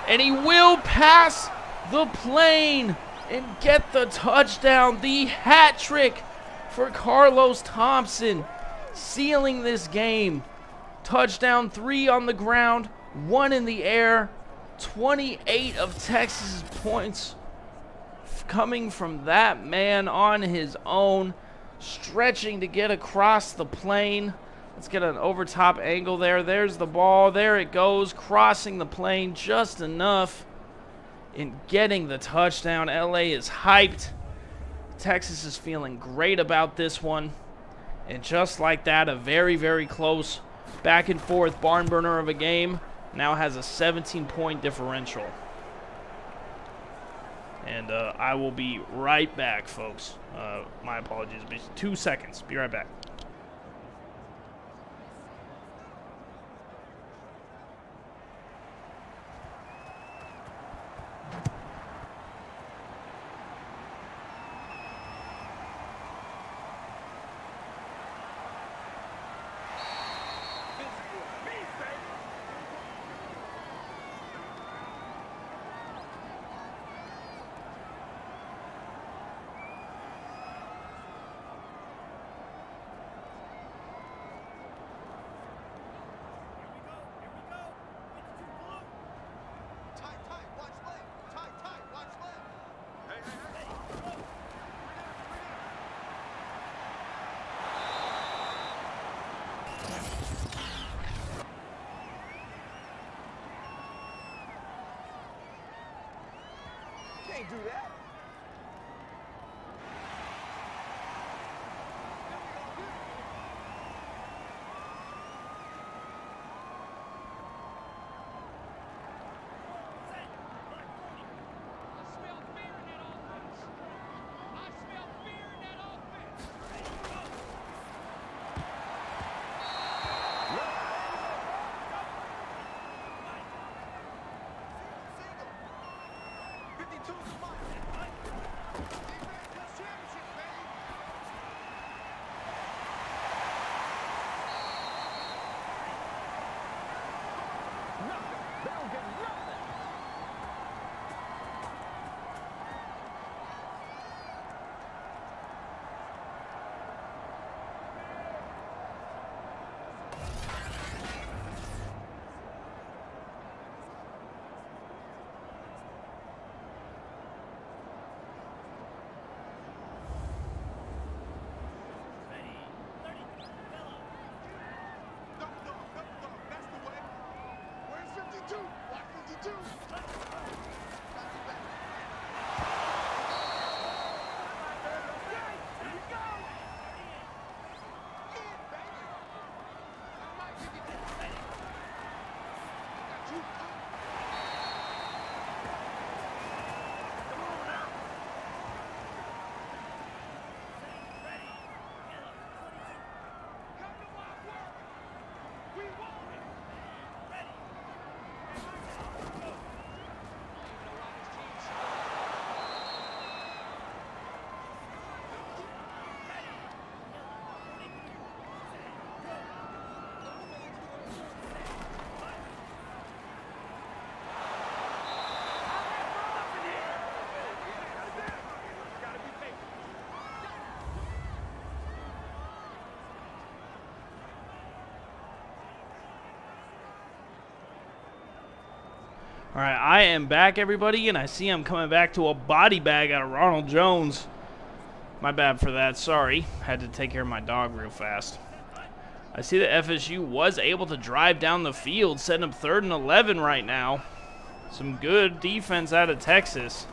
and he will pass the plane and get the touchdown. The hat trick for Carlos Thompson, sealing this game. Touchdown, 3 on the ground, 1 in the air. 28 of Texas points coming from that man on his own, stretching to get across the plane. Let's get an over-top angle there. There's the ball. There it goes, crossing the plane just enough in getting the touchdown. LA is hyped. Texas is feeling great about this one. And just like that, a very, very close back and forth barn burner of a game now has a 17-point differential. And I will be right back, folks. My apologies. 2 seconds. Be right back. Can't do that. All right, I am back, everybody, and I see I'm coming back to a body bag out of Ronald Jones. My bad for that. Sorry. Had to take care of my dog real fast. I see that FSU was able to drive down the field, setting up 3rd and 11 right now. Some good defense out of Texas.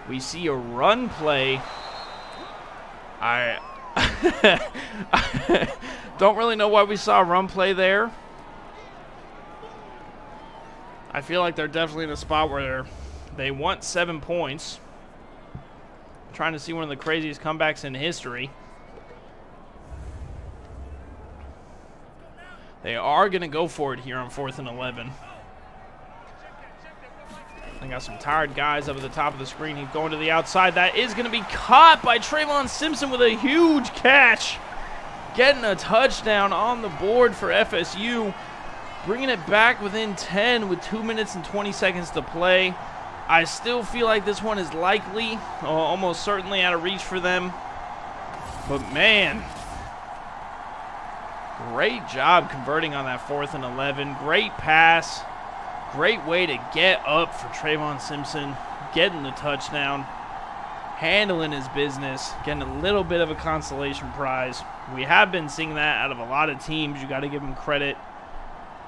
We see a run play. I don't really know why we saw a run play there. I feel like they're definitely in a spot where they want 7 points. Trying to see one of the craziest comebacks in history. They are going to go for it here on 4th and 11. They got some tired guys up at the top of the screen. He's going to the outside. That is going to be caught by Trayvon Simpson with a huge catch. Getting a touchdown on the board for FSU. Bringing it back within 10 with 2 minutes and 20 seconds to play. I still feel like this one is likely, almost certainly out of reach for them. But man, great job converting on that 4th and 11. Great pass. Great way to get up for Trayvon Simpson. Getting the touchdown. Handling his business. Getting a little bit of a consolation prize. We have been seeing that out of a lot of teams. You got to give them credit.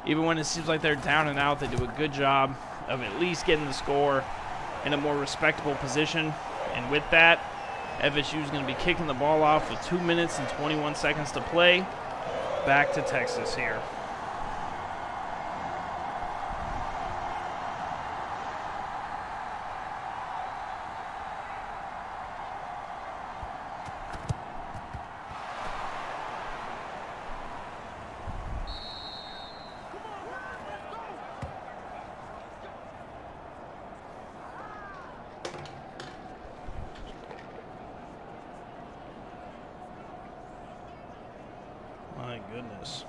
Even when it seems like they're down and out, they do a good job of at least getting the score in a more respectable position. And with that, FSU is going to be kicking the ball off with 2 minutes and 21 seconds to play. Back to Texas here. My goodness.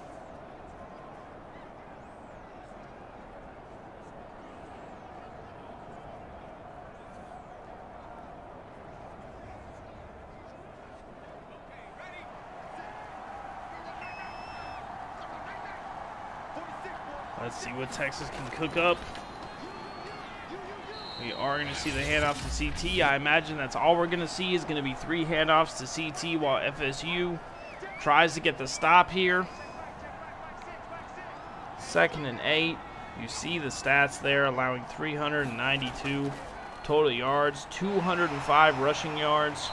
Let's see what Texas can cook up. We are going to see the handoff to CT. I imagine that's all we're going to see is going to be 3 handoffs to CT while FSU tries to get the stop here. 2nd and 8. You see the stats there, allowing 392 total yards, 205 rushing yards.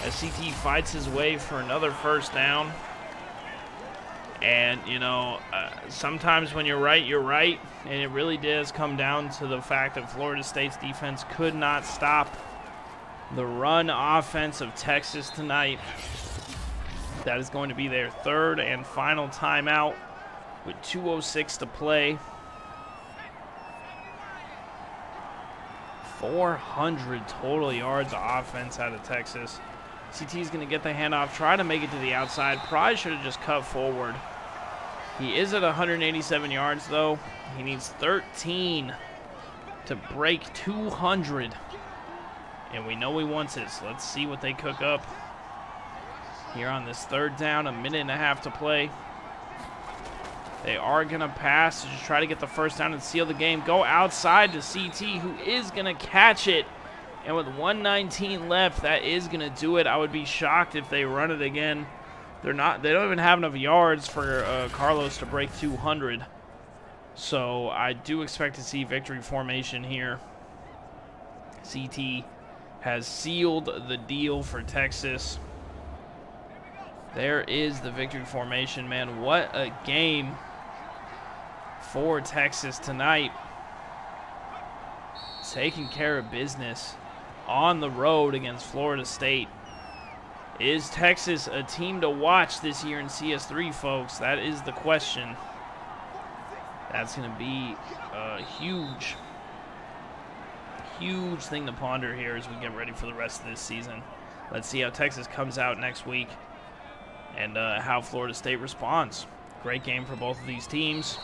As CT fights his way for another 1st down. And, you know, sometimes when you're right. And it really does come down to the fact that Florida State's defense could not stop the run offense of Texas tonight. That is going to be their 3rd and final timeout with 2:06 to play. 400 total yards of offense out of Texas. CT is going to get the handoff, try to make it to the outside. Probably should have just cut forward. He is at 187 yards, though. He needs 13 to break 200. And we know he wants it, so let's see what they cook up here on this 3rd down. 1.5 minutes to play. They are going to pass to just try to get the 1st down and seal the game. Go outside to CT, who is going to catch it. And with 1:19 left, that is going to do it. I would be shocked if they run it again. They don't even have enough yards for Carlos to break 200. So I do expect to see victory formation here. CT has sealed the deal for Texas. There is the victory formation, man. What a game for Texas tonight. Taking care of business on the road against Florida State. Is Texas a team to watch this year in CS3, folks? That is the question. That's going to be a huge thing to ponder here as we get ready for the rest of this season. Let's see how Texas comes out next week and how Florida State responds. Great game for both of these teams.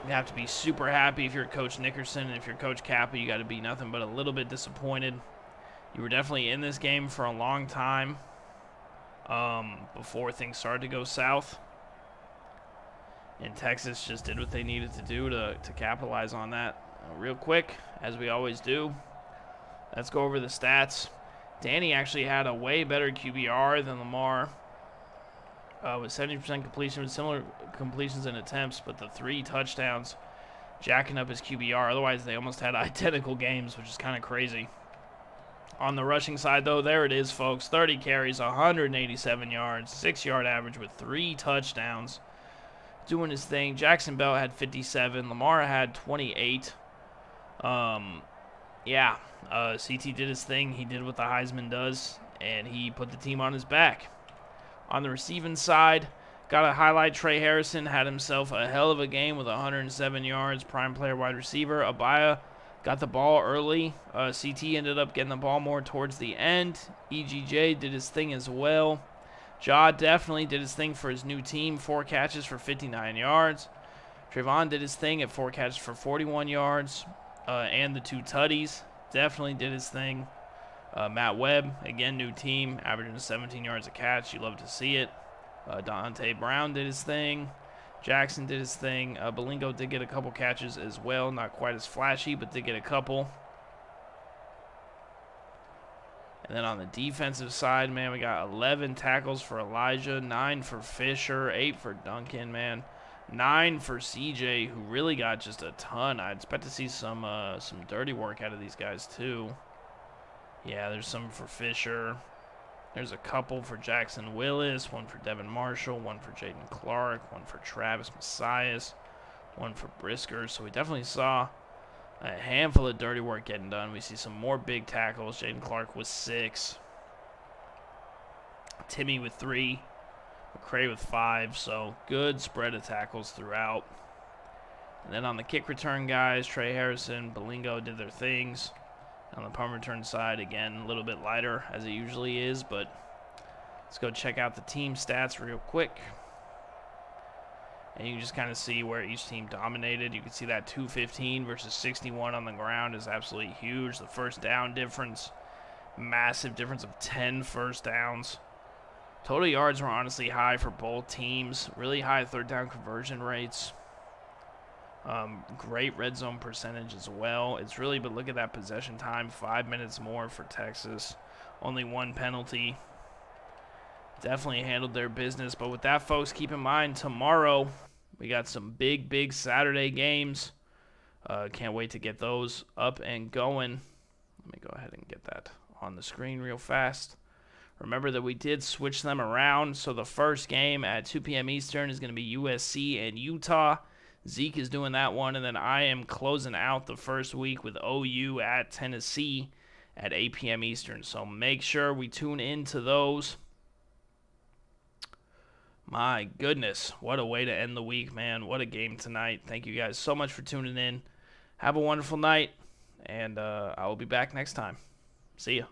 You have to be super happy if you're Coach Nickerson, and if you're Coach Kappa, you got to be nothing but a little bit disappointed. You were definitely in this game for a long time before things started to go south. And Texas just did what they needed to do to capitalize on that. Real quick, as we always do, let's go over the stats. Danny actually had a way better QBR than Lamar. with 70% completion, with similar completions and attempts, but the 3 touchdowns jacking up his QBR. Otherwise, they almost had identical games, which is kind of crazy. On the rushing side, though, there it is, folks. 30 carries, 187 yards, 6-yard average with 3 touchdowns. Doing his thing. Jackson Bell had 57. Lamar had 28. Yeah, CT did his thing. He did what the Heisman does, and he put the team on his back. On the receiving side, got to highlight Trey Harrison. Had himself a hell of a game with 107 yards. Prime player wide receiver. Abaya got the ball early. CT ended up getting the ball more towards the end. EGJ did his thing as well. Ja definitely did his thing for his new team. 4 catches for 59 yards. Trayvon did his thing at 4 catches for 41 yards. And the 2 tutties. Definitely did his thing. Matt Webb, again, new team, averaging 17 yards a catch. You love to see it. Dante Brown did his thing. Jackson did his thing. Belingo did get a couple catches as well. Not quite as flashy, but did get a couple. And then on the defensive side, man, we got 11 tackles for Elijah, 9 for Fisher, 8 for Duncan, man. 9 for CJ, who really got just a ton. I'd expect to see some dirty work out of these guys, too. Yeah, there's some for Fisher. There's a couple for Jackson Willis, 1 for Devin Marshall, 1 for Jaden Clark, 1 for Travis Messias, 1 for Brisker. So we definitely saw a handful of dirty work getting done. We see some more big tackles. Jaden Clark with 6. Timmy with 3. McCray with 5. So good spread of tackles throughout. And then on the kick return guys, Trey Harrison, Belingo did their things. On the punt return side, again, a little bit lighter as it usually is, but let's go check out the team stats real quick. And you can just kind of see where each team dominated. You can see that 215 versus 61 on the ground is absolutely huge. The first down difference, massive difference of 10 first downs. Total yards were honestly high for both teams. Really high third down conversion rates. Great red zone percentage as well. It's really, but look at that possession time, 5 minutes more for Texas. Only 1 penalty. Definitely handled their business. But with that, folks, keep in mind, tomorrow we got some big Saturday games. Can't wait to get those up and going. Let me go ahead and get that on the screen real fast. Remember that we did switch them around. So the first game at 2 p.m. Eastern is going to be USC and Utah. Zeke is doing that one, and then I am closing out the first week with OU at Tennessee at 8 p.m. Eastern. So make sure we tune into those. My goodness, what a way to end the week, man. What a game tonight. Thank you guys so much for tuning in. Have a wonderful night, and I will be back next time. See ya.